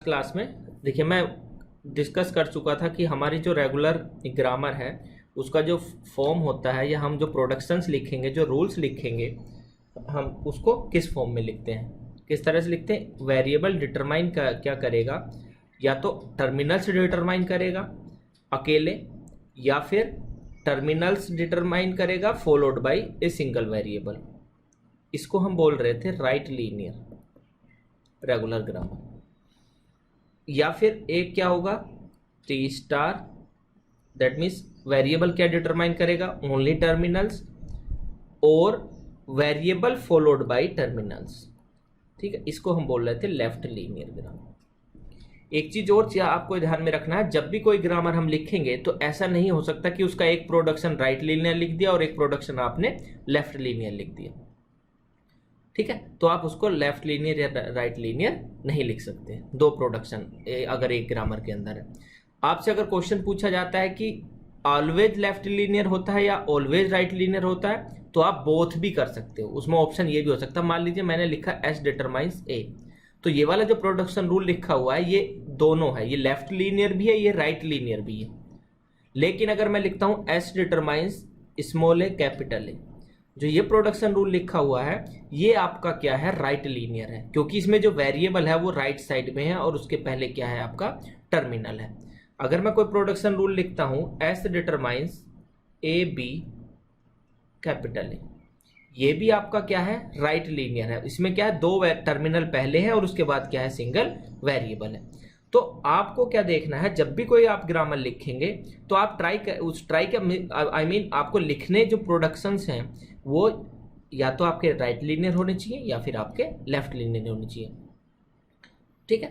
Class में देखिए मैं डिस्कस कर चुका था कि हमारी जो रेगुलर ग्रामर है उसका जो फॉर्म होता है या हम जो प्रोडक्शंस लिखेंगे, जो रूल्स लिखेंगे, हम उसको किस फॉर्म में लिखते हैं, किस तरह से लिखते हैं। वेरिएबल डिटरमाइन क्या करेगा, या तो टर्मिनल्स डिटरमाइन करेगा अकेले, या फिर टर्मिनल्स डिटरमाइन करेगा followed by a single variable. इसको हम बोल रहे थे राइट लीनियर रेगुलर ग्रामर। या फिर एक क्या होगा, T star, that means variable क्या डिटरमाइन करेगा, ओनली टर्मिनल्स, और वेरिएबल फॉलोड बाय टर्मिनल्स। ठीक है, इसको हम बोल रहे थे लेफ्ट लीनियर ग्रामर। एक चीज और आपको ध्यान में रखना है, जब भी कोई ग्रामर हम लिखेंगे तो ऐसा नहीं हो सकता कि उसका एक प्रोडक्शन राइट लीनियर लिख दिया और एक प्रोडक्शन आपने लेफ्ट लीनियर लिख दिया। ठीक है, तो आप उसको लेफ्ट लीनियर या राइट लीनियर नहीं लिख सकते, दो प्रोडक्शन अगर एक ग्रामर के अंदर है। आपसे अगर क्वेश्चन पूछा जाता है कि ऑलवेज लेफ्ट लीनियर होता है या ऑलवेज राइट लीनियर होता है, तो आप बोथ भी कर सकते हो। उसमें ऑप्शन ये भी हो सकता है, मान लीजिए मैंने लिखा एस डिटरमाइंस ए, तो ये वाला जो प्रोडक्शन रूल लिखा हुआ है ये दोनों है, ये लेफ्ट लीनियर भी है, ये राइट लीनियर भी है। लेकिन अगर मैं लिखता हूं S determines small A capital A, जो ये प्रोडक्शन रूल लिखा हुआ है ये आपका क्या है, राइट लीनियर है, क्योंकि इसमें जो वेरिएबल है वो राइट साइड में है और उसके पहले क्या है आपका टर्मिनल है। अगर मैं कोई प्रोडक्शन रूल लिखता हूं S determines A B capital A, ये भी आपका क्या है, राइट लीनियर है। इसमें क्या है, दो टर्मिनल पहले है और उसके बाद क्या है, सिंगल वेरिएबल है। तो आपको क्या देखना है, जब भी कोई आप ग्रामर लिखेंगे तो आप आपको लिखने जो प्रोडक्शंस हैं वो या तो आपके राइट लीनियर होने चाहिए या फिर आपके लेफ्ट लीनियर होने चाहिए। ठीक है,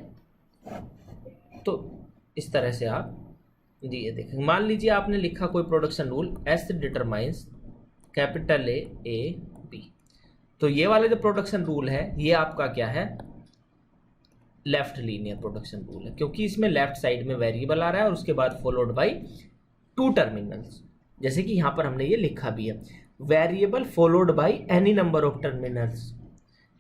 तो इस तरह से आप ये देखें। मान लीजिए आपने लिखा कोई production rule S determines capital A B, तो ये वाला जो प्रोडक्शन रूल है ये आपका क्या है, लेफ्ट लीनियर प्रोडक्शन रूल है, क्योंकि इसमें लेफ्ट साइड में वेरिएबल आ रहा है और उसके बाद फॉलोड बाय टू टर्मिनल्स, जैसे कि यहां पर हमने ये लिखा भी है, variable followed by any number of terminals,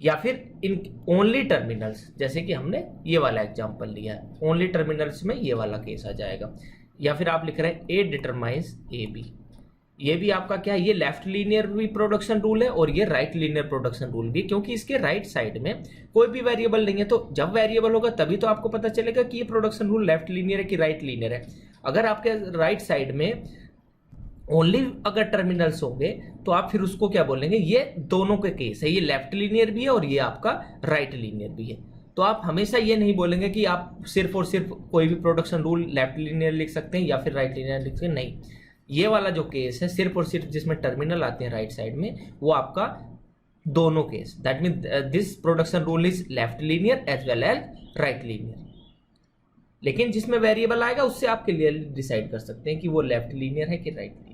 या फिर इन ओनली टर्मिनल्स, जैसे कि हमने ये वाला एग्जांपल लिया है, ओनली टर्मिनल्स में ये वाला केस आ जाएगा। या फिर आप लिख रहे हैं ए डिटरमाइंस ए बी, ये भी आपका क्या है, ये लेफ्ट लीनियर भी प्रोडक्शन रूल है और ये राइट लीनियर प्रोडक्शन रूल भी, क्योंकि इसके राइट साइड में कोई भी वेरिएबल नहीं है। तो जब वेरिएबल होगा तभी तो आपको पता चलेगा कि ये प्रोडक्शन रूल लेफ्ट लीनियर है कि राइट लीनियर है। अगर आपके राइट साइड में ओनली अगर टर्मिनल्स होंगे तो आप फिर उसको क्या बोलेंगे, ये दोनों के केस है, ये लेफ्ट लीनियर भी है और ये आपका राइट लीनियर भी है। तो आप हमेशा ये नहीं बोलेंगे कि आप सिर्फ और सिर्फ कोई भी प्रोडक्शन रूल लेफ्ट लीनियर लिख सकते हैं या फिर राइट लीनियर लिख सकते हैं, नहीं। ये वाला जो केस है सिर्फ और सिर्फ जिसमें टर्मिनल आते हैं राइट साइड में, वो आपका दोनों case, that mean this production rule is left linear as well as right linear. लेकिन जिसमें वेरिएबल आएगा उससे आप क्लियरली डिसाइड कर सकते हैं कि वो लेफ्ट लीनियर है कि राइट लीनियर।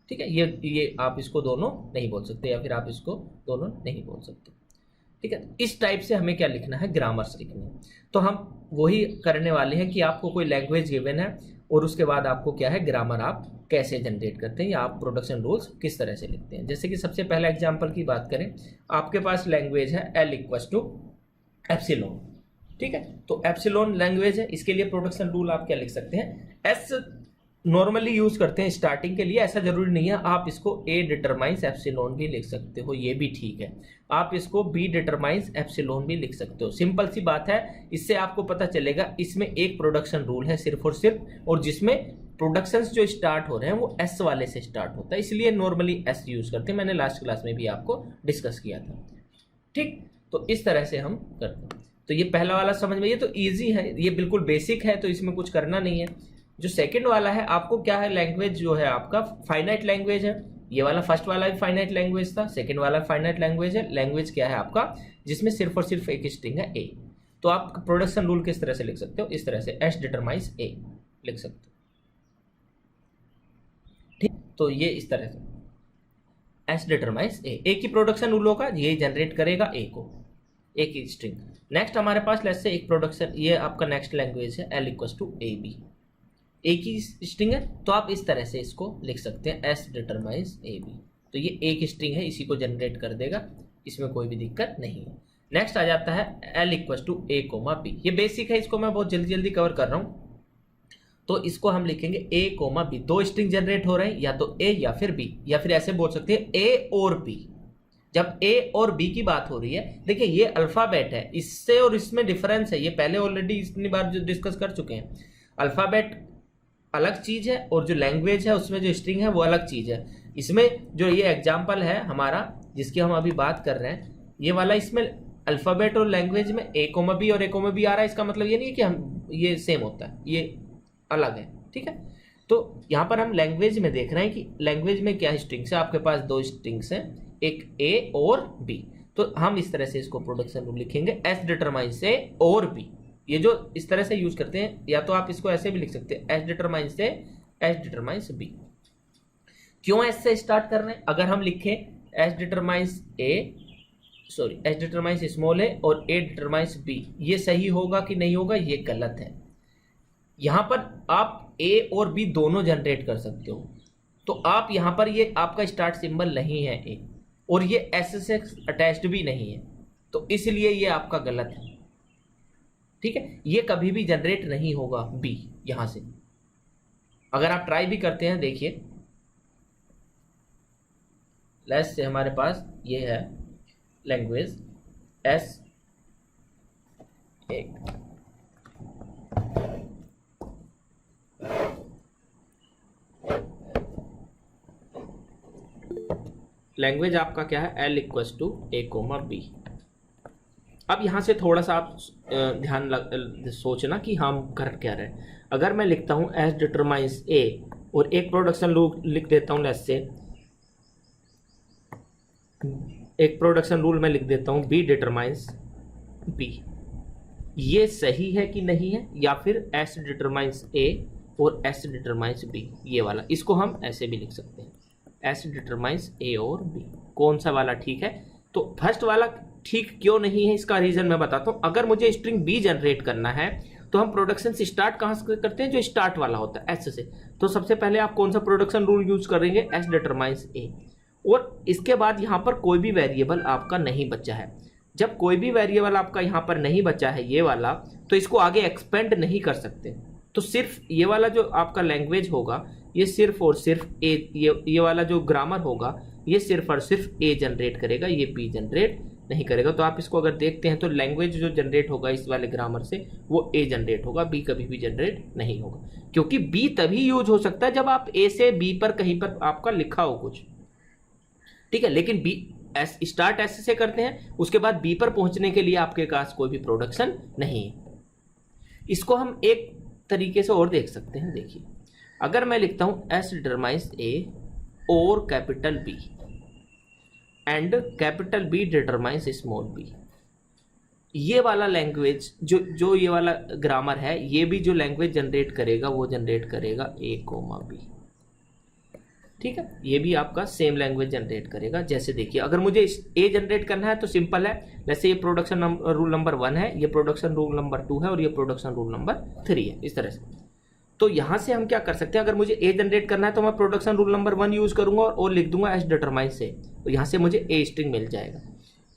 ठीक है, ये आप इसको दोनों नहीं बोल सकते या फिर आप इसको दोनों नहीं बोल सकते। ठीक है, इस टाइप से हमें क्या लिखना है, ग्रामर्स लिखने। तो हम वही करने वाले हैं कि आपको कोई लैंग्वेज गिवन है और उसके बाद आपको क्या है, ग्रामर आप कैसे जनरेट करते हैं या आप प्रोडक्शन रूल्स किस तरह से लिखते हैं। जैसे कि सबसे पहला एग्जांपल की बात करें, आपके पास लैंग्वेज है L इक्वल्स टू एप्सिलॉन। ठीक है, तो एप्सिलॉन लैंग्वेज है, इसके लिए प्रोडक्शन रूल आप क्या लिख सकते हैं, एस नॉर्मली यूज करते हैं स्टार्टिंग के लिए, ऐसा जरूरी नहीं है। आप इसको ए डिटरमाइंस एप्सिलॉन भी लिख सकते हो, ये भी ठीक है। आप इसको बी डिटरमाइंस एप्सिलॉन भी लिख सकते हो, सिंपल सी बात है। इससे आपको पता चलेगा इसमें एक प्रोडक्शन रूल है सिर्फ और सिर्फ, और जिसमें प्रोडक्शंस जो स्टार्ट हो रहे हैं वो एस वाले से स्टार्ट होता है, इसलिए नॉर्मली एस यूज करते हैं। मैंने लास्ट क्लास में भी आपको डिस्कस किया था। ठीक, तो इस तरह से हम करते हैं। तो ये पहला वाला समझ में, ये तो ईजी है, ये बिल्कुल बेसिक है, तो इसमें कुछ करना नहीं है। जो सेकंड वाला है, आपको क्या है, लैंग्वेज जो है आपका फाइनाइट लैंग्वेज है। ये वाला फर्स्ट वाला भी फाइनाइट लैंग्वेज था, सेकंड वाला फाइनाइट लैंग्वेज है। लैंग्वेज क्या है आपका, जिसमें सिर्फ और सिर्फ एक स्ट्रिंग है ए। तो आप प्रोडक्शन रूल किस तरह से लिख सकते हो, इस तरह से एस डिटरमाइंस ए लिख सकते हो। ठीक, तो ये इस तरह से एस डिटरमाइंस ए की प्रोडक्शन रूल होगा, ये जनरेट करेगा ए को, एक ही स्ट्रिंग। नेक्स्ट हमारे पास लेट्स से एक प्रोडक्शन, ये आपका नेक्स्ट लैंग्वेज है L equals to A B, एक ही स्ट्रिंग है, तो आप इस तरह से इसको लिख सकते हैं एस डिटरमाइंस ए बी। तो ये एक स्ट्रिंग है, इसी को जनरेट कर देगा, इसमें कोई भी दिक्कत नहीं है। नेक्स्ट आ जाता है L equal to A comma B। ये बेसिक है, इसको मैं बहुत जल्दी जल्दी कवर कर रहा हूँ। तो इसको हम लिखेंगे A कोमा B। दो स्ट्रिंग जनरेट हो रहे हैं, या तो A या फिर B, या फिर ऐसे बोल सकते हैं A और B। जब A और B की बात हो रही है, देखिए ये अल्फाबेट है, इससे और इसमें डिफरेंस है, ये पहले ऑलरेडी इतनी बार जो डिस्कस कर चुके हैं। अल्फाबेट अलग चीज है और जो लैंग्वेज है उसमें जो स्ट्रिंग है वो अलग चीज है। इसमें जो ये एग्जाम्पल है हमारा जिसकी हम अभी बात कर रहे हैं, ये वाला, इसमें अल्फाबेट और लैंग्वेज में A कोमा B और A कोमा B आ रहा है। इसका मतलब ये नहीं है कि हम ये सेम होता है, ये अलग है, ठीक है। तो यहाँ पर हम लैंग्वेज में देख रहे हैं कि लैंग्वेज में क्या स्ट्रिंग्स है, आपके पास दो स्ट्रिंग्स हैं, एक A और B। तो हम इस तरह से इसको प्रोडक्शन रूल लिखेंगे, S डिटरमाइंस A और B। ये जो इस तरह से यूज करते हैं, या तो आप इसको ऐसे भी लिख सकते हैं, S determines A, S determines B। क्यों S से स्टार्ट कर रहे हैं? अगर हम लिखें S determines S determines small a और A डिटरमाइंस B, ये सही होगा कि नहीं होगा? ये गलत है। यहां पर आप A और B दोनों जनरेट कर सकते हो, तो आप यहां पर, ये आपका स्टार्ट सिंबल नहीं है A, और ये S से अटैच्ड भी नहीं है, तो इसलिए ये आपका गलत है, ठीक है। ये कभी भी जनरेट नहीं होगा B यहां से। अगर आप ट्राई भी करते हैं, देखिए लेस से हमारे पास ये है लैंग्वेज S एक, लैंग्वेज आपका क्या है, L equals to A comma B। अब यहां से थोड़ा सा आप ध्यान सोचना कि हम कर क्या रहे हैं। अगर मैं लिखता हूं S डिटरमाइंस A और एक प्रोडक्शन रूल लिख देता हूं, लेस से एक प्रोडक्शन रूल मैं लिख देता हूं B डिटरमाइंस B, ये सही है कि नहीं है? या फिर S डिटरमाइंस A और S डिटरमाइंस B, ये वाला, इसको हम ऐसे भी लिख सकते हैं, S डिटरमाइंस A और B। कौन सा वाला ठीक है? तो फर्स्ट वाला ठीक क्यों नहीं है, इसका रीजन मैं बताता हूं। अगर मुझे स्ट्रिंग B जनरेट करना है तो हम प्रोडक्शन से स्टार्ट कहां से करते हैं? जो स्टार्ट वाला होता है S से। तो सबसे पहले आप कौन सा प्रोडक्शन रूल यूज करेंगे? S determines A। और इसके बाद यहां पर कोई भी वेरिएबल आपका नहीं बचा है। जब कोई भी वेरिएबल आपका यहां पर नहीं बचा है, ये वाला, तो इसको आगे एक्सपेंड नहीं कर सकते। तो सिर्फ ये वाला जो आपका लैंग्वेज होगा, ये सिर्फ और सिर्फ A, ये वाला जो ग्रामर होगा, ये सिर्फ और सिर्फ A जनरेट करेगा, ये B जनरेट नहीं करेगा। तो आप इसको अगर देखते हैं तो लैंग्वेज जो जनरेट होगा इस वाले ग्रामर से, वो A जनरेट होगा, B कभी भी जनरेट नहीं होगा। क्योंकि B तभी यूज हो सकता है जब आप A से B पर कहीं पर आपका लिखा हो कुछ, ठीक है। लेकिन B स्टार्ट S से करते हैं, उसके बाद B पर पहुंचने के लिए आपके पास कोई भी प्रोडक्शन नहीं है। इसको हम एक तरीके से और देख सकते हैं, देखिए अगर मैं लिखता हूं S डिटरमाइंस A और capital B and capital B determines small b, ये वाला लैंग्वेज जो ये वाला ग्रामर है, ये भी जो लैंग्वेज जनरेट करेगा वो जनरेट करेगा A कोमा B, ठीक है। ये भी आपका सेम लैंग्वेज जनरेट करेगा। जैसे देखिए, अगर मुझे A जनरेट करना है तो सिंपल है, जैसे ये प्रोडक्शन रूल नंबर 1 है, ये प्रोडक्शन रूल नंबर 2 है और ये प्रोडक्शन रूल नंबर 3 है, इस तरह से। तो यहां से हम क्या कर सकते हैं, अगर मुझे A जनरेट करना है तो मैं प्रोडक्शन रूल नंबर 1 यूज करूंगा और लिख दूंगा S डिटरमाइंस A, तो यहां से मुझे A स्ट्रिंग मिल जाएगा।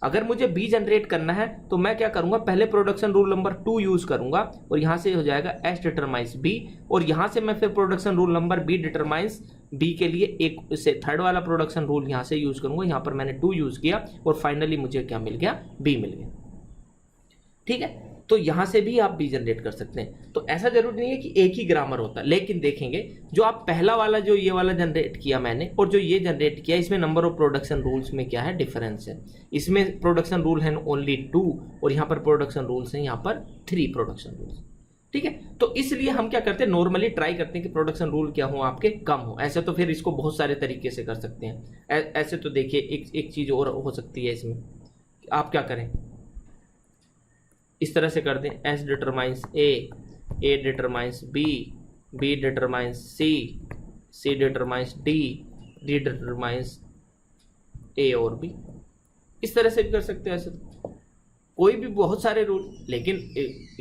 अगर मुझे B जनरेट करना है तो मैं क्या करूंगा, पहले प्रोडक्शन रूल नंबर 2 यूज करूंगा और यहां से हो जाएगा S डिटरमाइंस B, और यहां से मैं फिर production rule number B determines B के लिए एक से थर्ड वाला प्रोडक्शन रूल यहां से यूज करूंगा। यहां पर मैंने 2 यूज किया और फाइनली मुझे क्या मिल गया, B मिल गया, ठीक है। तो यहां से भी आप B जनरेट कर सकते हैं। तो ऐसा जरूरी नहीं है कि एक ही ग्रामर होता है, लेकिन देखेंगे जो आप पहला वाला जो ये वाला जनरेट किया मैंने और जो ये जनरेट किया, इसमें नंबर ऑफ प्रोडक्शन रूल्स में क्या है, डिफरेंस है। इसमें प्रोडक्शन रूल है ओनली 2 और यहाँ पर प्रोडक्शन रूल्स हैं यहाँ पर 3 प्रोडक्शन रूल्स, ठीक है। तो इसलिए हम क्या करते हैं, नॉर्मली ट्राई करते हैं कि प्रोडक्शन रूल क्या हो, आपके कम हो। ऐसे तो फिर इसको बहुत सारे तरीके से कर सकते हैं। ऐसे तो देखिए एक चीज और हो सकती है इसमें, आप क्या करें, इस तरह से कर दें, S determines A determines B determines C determines D determines A और B। इस तरह से भी कर सकते हैं। ऐसे कोई भी बहुत सारे रूल, लेकिन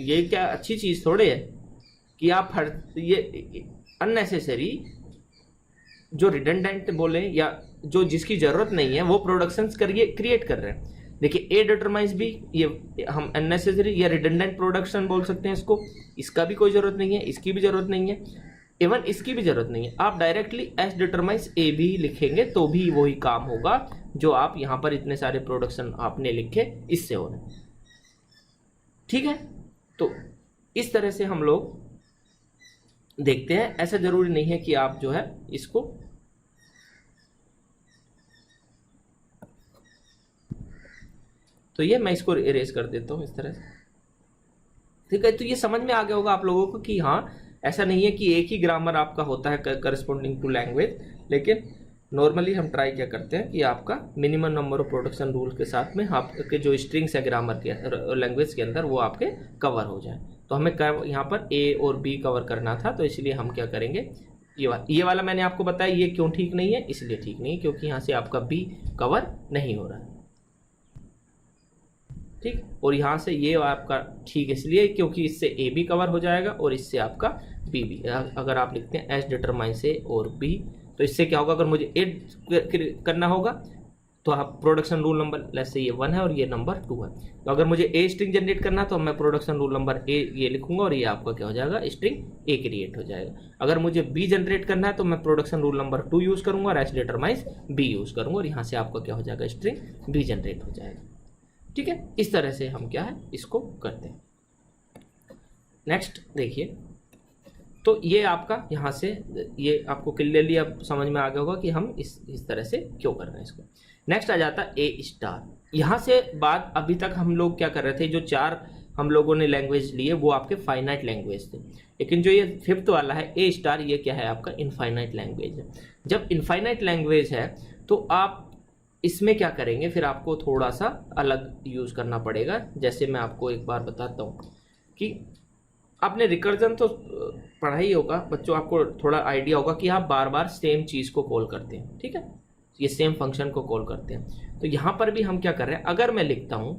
ये क्या अच्छी चीज थोड़े है कि आप हर ये अननेसेसरी जो रिडंडेंट बोले या जो जिसकी जरूरत नहीं है वो प्रोडक्शंस करिए क्रिएट कर रहे हैं। देखिए ए डिटरमाइंस बी, ये हम अननेसेसरी या रिडंडेंट प्रोडक्शन बोल सकते हैं इसको, इसका भी कोई जरूरत नहीं है, इसकी भी जरूरत नहीं है, इवन इसकी भी जरूरत नहीं है। आप डायरेक्टली एस डिटरमाइंस ए भी लिखेंगे तो भी वही काम होगा जो आप यहां पर इतने सारे प्रोडक्शन आपने लिखे इससे हो रहे। ठीक है, तो इस तरह से हम लोग देखते हैं। ऐसा जरूरी नहीं है कि आप जो है इसको तो ये मैं इसको इरेज कर देता हूं इस तरह से। ठीक है, तो ये समझ में आ गया होगा आप लोगों को कि हाँ, ऐसा नहीं है कि एक ही ग्रामर आपका होता है करस्पॉन्डिंग टू लैंग्वेज, लेकिन नॉर्मली हम ट्राई क्या करते हैं कि आपका minimum number of production rule के साथ में आपके जो स्ट्रिंग्स है ग्रामर के लैंग्वेज के अंदर वो आपके कवर हो जाए। तो हमें यहाँ पर ए और बी कवर करना था, तो इसलिए हम क्या करेंगे, ये वाला मैंने आपको बताया ये क्यों ठीक नहीं है, इसलिए ठीक नहीं है क्योंकि यहाँ से आपका बी कवर नहीं हो रहा है। ठीक, और यहाँ से ये आपका ठीक इसलिए क्योंकि इससे ए भी कवर हो जाएगा और इससे आपका बी भी। अगर आप लिखते हैं एस डिटरमाइंस ए और बी, तो इससे क्या होगा, अगर मुझे ए करना होगा तो आप production rule number let's say ये 1 है और ये नंबर 2 है, तो अगर मुझे ए स्ट्रिंग जनरेट करना है तो मैं प्रोडक्शन रूल नंबर ए ये लिखूंगा और ये आपका क्या हो जाएगा, स्ट्रिंग ए क्रिएट हो जाएगा। अगर मुझे बी जनरेट करना है तो मैं प्रोडक्शन रूल नंबर 2 यूज करूंगा और एस डिटरमाइंस बी यूज करूंगा और यहाँ से आपका क्या हो जाएगा, स्ट्रिंग बी जनरेट हो जाएगा। ठीक है, इस तरह से हम क्या है इसको करते हैं। नेक्स्ट देखिए, तो ये आपका यहाँ से ये आपको क्लियरली अब समझ में आ गया होगा कि हम इस तरह से क्यों कर रहे हैं इसको। नेक्स्ट आ जाता है ए स्टार। यहाँ से बाद अभी तक हम लोग क्या कर रहे थे, जो 4 हम लोगों ने लैंग्वेज लिए वो आपके फाइनाइट लैंग्वेज थे, लेकिन जो ये 5th वाला है ए स्टार, ये क्या है आपका इनफाइनाइट लैंग्वेज है। जब इनफाइनाइट लैंग्वेज है तो आप इसमें क्या करेंगे, फिर आपको थोड़ा सा अलग यूज करना पड़ेगा। जैसे मैं आपको एक बार बताता हूँ कि आपने रिकर्जन तो पढ़ा ही होगा बच्चों, आपको थोड़ा आइडिया होगा कि आप बार बार सेम चीज को कॉल करते हैं। ठीक है, ये सेम फंक्शन को कॉल करते हैं। तो यहां पर भी हम क्या कर रहे हैं, अगर मैं लिखता हूं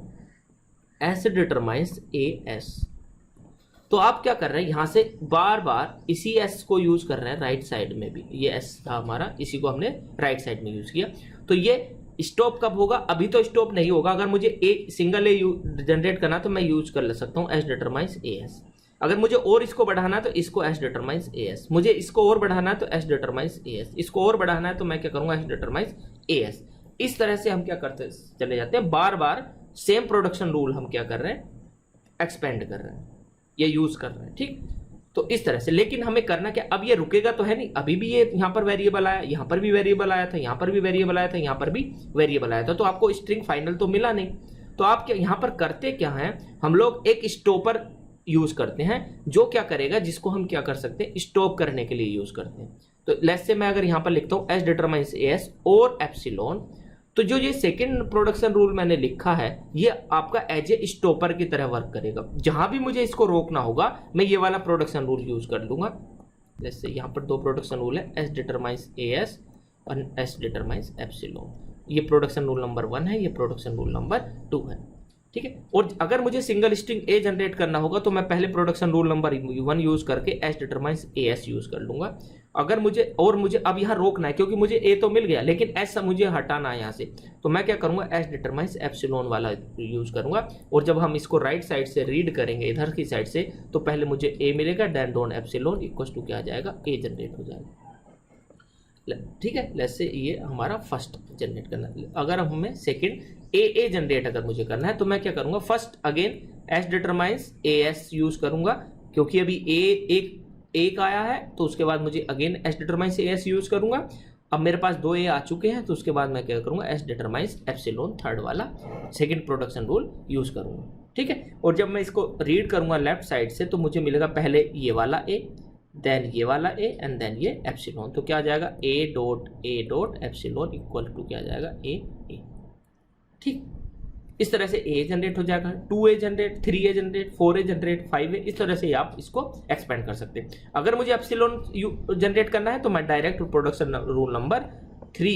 एस डिटरमाइंस ए एस, तो आप क्या कर रहे हैं, यहां से बार बार इसी एस को यूज कर रहे हैं राइट साइड में भी। ये एस था हमारा, इसी को हमने राइट साइड में यूज किया। तो ये स्टॉप कब होगा, अभी तो स्टॉप नहीं होगा। अगर मुझे ए सिंगल ए जनरेट करना तो मैं यूज कर ले सकता हूँ एस डिटरमाइंस ए एस। अगर मुझे और इसको बढ़ाना है तो इसको एस डिटरमाइंस ए एस, मुझे इसको और बढ़ाना है तो एस डिटरमाइंस ए एस, इसको और बढ़ाना है तो मैं क्या करूंगा, एस डिटरमाइंस ए एस। इस तरह से हम क्या करते चले जाते हैं, बार बार सेम प्रोडक्शन रूल हम क्या कर रहे हैं, एक्सपेंड कर रहे हैं, ये यूज कर रहे हैं। ठीक, तो इस तरह से। लेकिन हमें करना क्या, अब ये रुकेगा तो है नहीं, अभी भी ये यहाँ पर वेरिएबल आया, यहाँ पर भी वेरिएबल आया था, यहाँ पर भी वेरिएबल आया था, यहाँ पर भी वेरिएबल आया था, तो आपको स्ट्रिंग फाइनल तो मिला नहीं। तो आप क्या यहाँ पर करते क्या है, हम लोग एक स्टॉपर यूज करते हैं जो क्या करेगा, जिसको हम क्या कर सकते हैं, स्टॉप करने के लिए यूज करते हैं। तो लेट्स से मैं अगर यहाँ पर लिखता हूँ एस डिटरमाइंस एस और एप्सिलॉन, तो जो ये सेकंड प्रोडक्शन रूल मैंने लिखा है ये आपका एज ए स्टॉपर की तरह वर्क करेगा। जहां भी मुझे इसको रोकना होगा मैं ये वाला प्रोडक्शन रूल यूज कर लूंगा। जैसे यहाँ पर 2 प्रोडक्शन रूल है, एस डिटरमाइंस ए एस और एस डिटरमाइंस एप्सिलॉन। ये प्रोडक्शन रूल नंबर 1 है, ये प्रोडक्शन रूल नंबर 2 है। ठीक है, और अगर मुझे सिंगल स्ट्रिंग ए जनरेट करना होगा तो मैं पहले प्रोडक्शन रूल नंबर 1 यूज करके S determines A S use कर लूंगा। अगर मुझे अब यहाँ रोकना है क्योंकि मुझे ए तो मिल गया लेकिन एस मुझे हटाना है यहाँ से, तो मैं क्या करूंगा, एस डिटरमाइंस एप्सिलॉन वाला यूज करूंगा। और जब हम इसको राइट साइड से रीड करेंगे इधर की साइड से, तो पहले मुझे ए मिलेगा, then done epsilon equal to क्या आ जाएगा, ए जनरेट हो जाएगा। ठीक है, लेट्स से ये हमारा फर्स्ट जनरेट करना है। अगर हमें सेकंड ए जनरेट अगर मुझे करना है तो मैं क्या करूंगा, first again S determines A S use करूंगा क्योंकि अभी एक आया है, तो उसके बाद मुझे again S determines A S use करूंगा। अब मेरे पास 2 ए आ चुके हैं, तो उसके बाद मैं क्या करूंगा, एस डिटरमाइंस एप्सिलॉन थर्ड वाला सेकंड प्रोडक्शन रूल यूज करूंगा। ठीक है, और जब मैं इसको रीड करूंगा लेफ्ट साइड से तो मुझे मिलेगा पहले ये वाला ए, देन ये वाला ए एंड देन ये एप्सिलॉन। तो क्या आ जाएगा, ए डॉट एप्सिलॉन इक्वल टू क्या आ जाएगा, ए। ठीक, इस तरह से ए जनरेट हो जाएगा, 2 ए जनरेट, 3 ए जनरेट, 4 ए जनरेट, 5 ए, इस तरह से आप इसको एक्सपेंड कर सकते हैं। अगर मुझे एप्सिलॉन जनरेट करना है तो मैं direct production rule number 2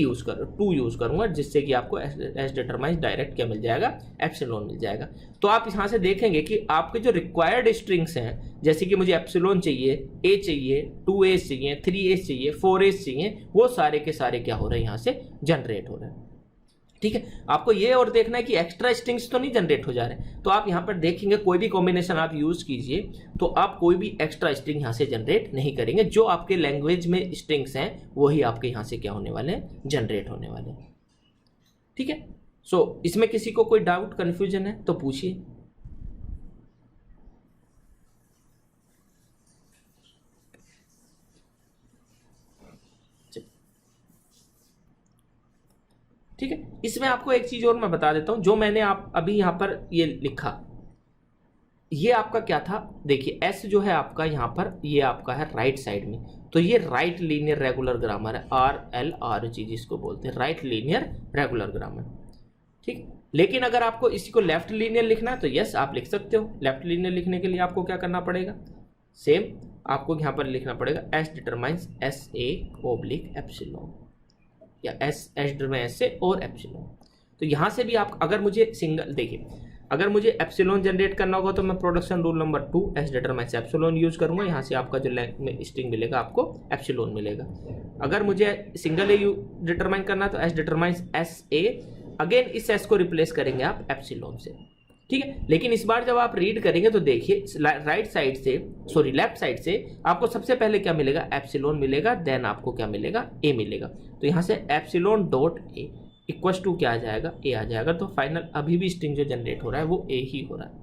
use करूंगा, जिससे कि आपको एस डिटरमाइंस डायरेक्ट क्या मिल जाएगा, एप्सिलॉन मिल जाएगा। तो आप यहाँ से देखेंगे कि आपके जो रिक्वायर्ड स्ट्रिंग्स हैं, जैसे कि मुझे एप्सिलॉन चाहिए, ए चाहिए, 2 ए चाहिए, 3 ए चाहिए, 4 ए चाहिए, वो सारे के सारे क्या हो रहे हैं, यहाँ से जनरेट हो रहे हैं। ठीक है, आपको ये और देखना है कि एक्स्ट्रा स्ट्रिंग्स तो नहीं जनरेट हो जा रहे। तो आप यहाँ पर देखेंगे कोई भी कॉम्बिनेशन आप यूज कीजिए तो आप कोई भी एक्स्ट्रा स्ट्रिंग यहाँ से जनरेट नहीं करेंगे। जो आपके लैंग्वेज में स्ट्रिंग्स हैं वही आपके यहाँ से क्या होने वाले हैं, जनरेट होने वाले हैं। ठीक है, सो इसमें किसी को कोई डाउट कंफ्यूजन है तो पूछिए। ठीक है, इसमें आपको एक चीज और मैं बता देता हूं, जो मैंने आप अभी यहां पर ये लिखा, ये आपका क्या था, देखिए एस जो है आपका यहां पर, ये आपका है राइट साइड में, तो ये राइट लीनियर रेगुलर ग्रामर है, RLRG जिसको बोलते हैं, राइट लीनियर रेगुलर ग्रामर। ठीक, लेकिन अगर आपको इसी को लेफ्ट लीनियर लिखना है तो यस आप लिख सकते हो। लेफ्ट लीनियर लिखने के लिए आपको क्या करना पड़ेगा, सेम आपको यहां पर लिखना पड़ेगा एस डिटरमाइंस SA/एप्सिलॉन, या एस डिटरमाइंस से और एप्सिलॉन। तो यहां से भी आप अगर मुझे सिंगल, देखिए अगर मुझे एप्सिलॉन जनरेट करना होगा तो मैं production rule number 2 S determines epsilon use करूंगा। यहां से आपका जो स्ट्रिंग मिलेगा आपको एप्सिलॉन मिलेगा। अगर मुझे सिंगल ए डिटरमाइन करना है तो एस डिटरमाइंस SA, अगेन इस एस को रिप्लेस करेंगे आप एप्सिलॉन से। ठीक है, लेकिन इस बार जब आप रीड करेंगे तो देखिए राइट साइड से, सॉरी लेफ्ट साइड से आपको सबसे पहले क्या मिलेगा, एप्सिलॉन मिलेगा, देन आपको क्या मिलेगा, ए मिलेगा। तो यहां से epsilon dot A equals to क्या आ जाएगा, ए आ जाएगा। तो फाइनल अभी भी स्ट्रिंग जो जनरेट हो रहा है वो ए ही हो रहा है।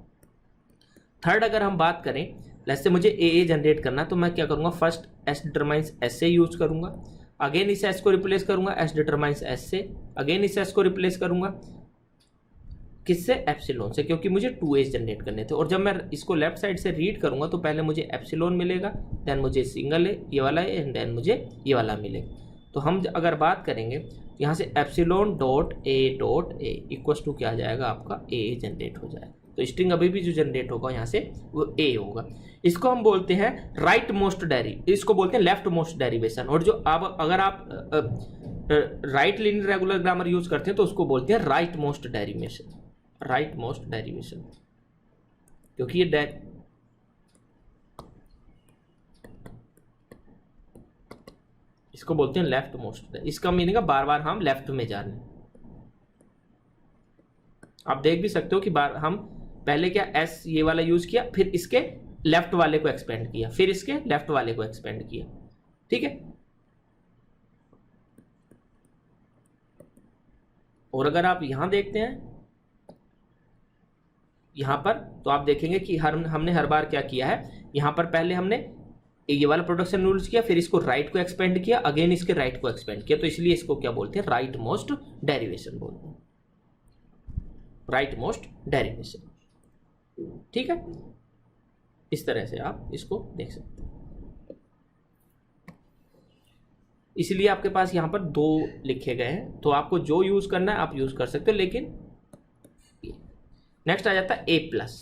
थर्ड अगर हम बात करें, जैसे मुझे ए जनरेट करना तो मैं क्या करूंगा, फर्स्ट एस डिटरमाइंस एस से यूज करूंगा, अगेन इस एस को रिप्लेस करूंगा एस डिटरमाइंस एस से, अगेन इस एस को रिप्लेस करूंगा किससे, एप्सिलॉन से, क्योंकि मुझे 2A's जनरेट करने थे। और जब मैं इसको लेफ्ट साइड से रीड करूंगा तो पहले मुझे एप्सिलॉन मिलेगा, देन मुझे सिंगल है ये वाला है, एंड देन मुझे ये वाला मिलेगा। तो हम अगर बात करेंगे यहाँ से epsilon dot A equals to क्या आ जाएगा, आपका ए जनरेट हो जाएगा। तो स्ट्रिंग अभी भी जो जनरेट होगा यहाँ से वो ए होगा। इसको हम बोलते हैं राइट मोस्ट इसको बोलते हैं लेफ्ट मोस्ट डेरिवेशन। और जो अब अगर आप right linear regular grammar use करते हैं तो उसको बोलते हैं right most derivation, right most derivation, क्योंकि ये इसको बोलते हैं लेफ्ट मोस्ट। इसका मीनिंग है बार बार हम लेफ्ट में जा रहे हैं। आप देख भी सकते हो कि बार हम पहले क्या एस ये वाला यूज किया, फिर इसके लेफ्ट वाले को एक्सपेंड किया, फिर इसके लेफ्ट वाले को एक्सपेंड किया। ठीक है, और अगर आप यहां देखते हैं यहां पर, तो आप देखेंगे कि हमने हर बार क्या किया है, यहां पर पहले हमने ये वाला प्रोडक्शन रूल्स किया, फिर इसको राइट को एक्सपेंड किया, अगेन इसके राइट को एक्सपेंड किया। तो इसलिए इसको क्या बोलते हैं, राइट मोस्ट डेरिवेशन बोलते हैं, राइट मोस्ट डेरिवेशन। ठीक है, इस तरह से आप इसको देख सकते हैं। इसलिए आपके पास यहां पर 2 लिखे गए हैं, तो आपको जो यूज करना है आप यूज कर सकते हो। लेकिन नेक्स्ट आ जाता है ए प्लस।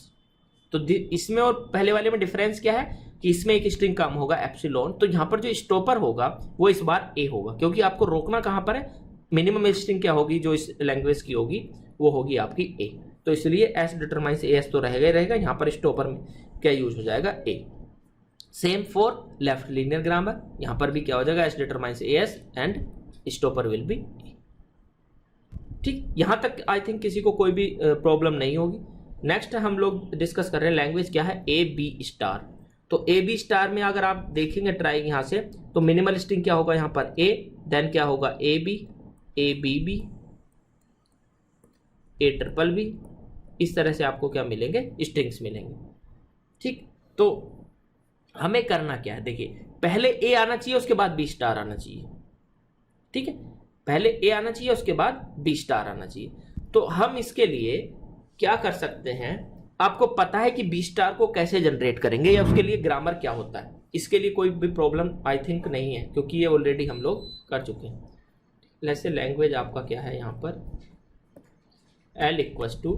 तो इसमें और पहले वाले में डिफरेंस क्या है कि इसमें एक स्ट्रिंग कम होगा एप्सिलॉन, तो यहां पर जो स्टॉपर होगा वो इस बार ए होगा, क्योंकि आपको रोकना कहां पर है, मिनिमम स्ट्रिंग क्या होगी जो इस लैंग्वेज की होगी वो होगी आपकी ए। तो इसलिए एस डिटरमाइंस एस तो रहेगा ही रहेगा, यहां पर स्टॉपर में क्या यूज हो जाएगा, A. Same for left linear grammar, यहां पर भी क्या हो जाएगा, S determines S and stopper will be A. ठीक, यहां तक आई थिंक किसी को कोई भी प्रॉब्लम नहीं होगी। नेक्स्ट हम लोग डिस्कस कर रहे हैं लैंग्वेज क्या है, ए बी स्टार। तो ए बी स्टार में अगर आप देखेंगे ट्राई यहां से, तो मिनिमल स्ट्रिंग क्या होगा यहां पर ए, देन क्या होगा A B B, A triple B, इस तरह से आपको क्या मिलेंगे, स्ट्रिंग्स मिलेंगे। ठीक, तो हमें करना क्या है, देखिए पहले ए आना चाहिए उसके बाद बी स्टार आना चाहिए। ठीक है, पहले ए आना चाहिए उसके बाद बी स्टार आना चाहिए। तो हम इसके लिए क्या कर सकते हैं, आपको पता है कि बी स्टार को कैसे जनरेट करेंगे या उसके लिए ग्रामर क्या होता है, इसके लिए कोई भी प्रॉब्लम आई थिंक नहीं है, क्योंकि ये ऑलरेडी हम लोग कर चुके हैं। जैसे लैंग्वेज आपका क्या है यहाँ पर L equals to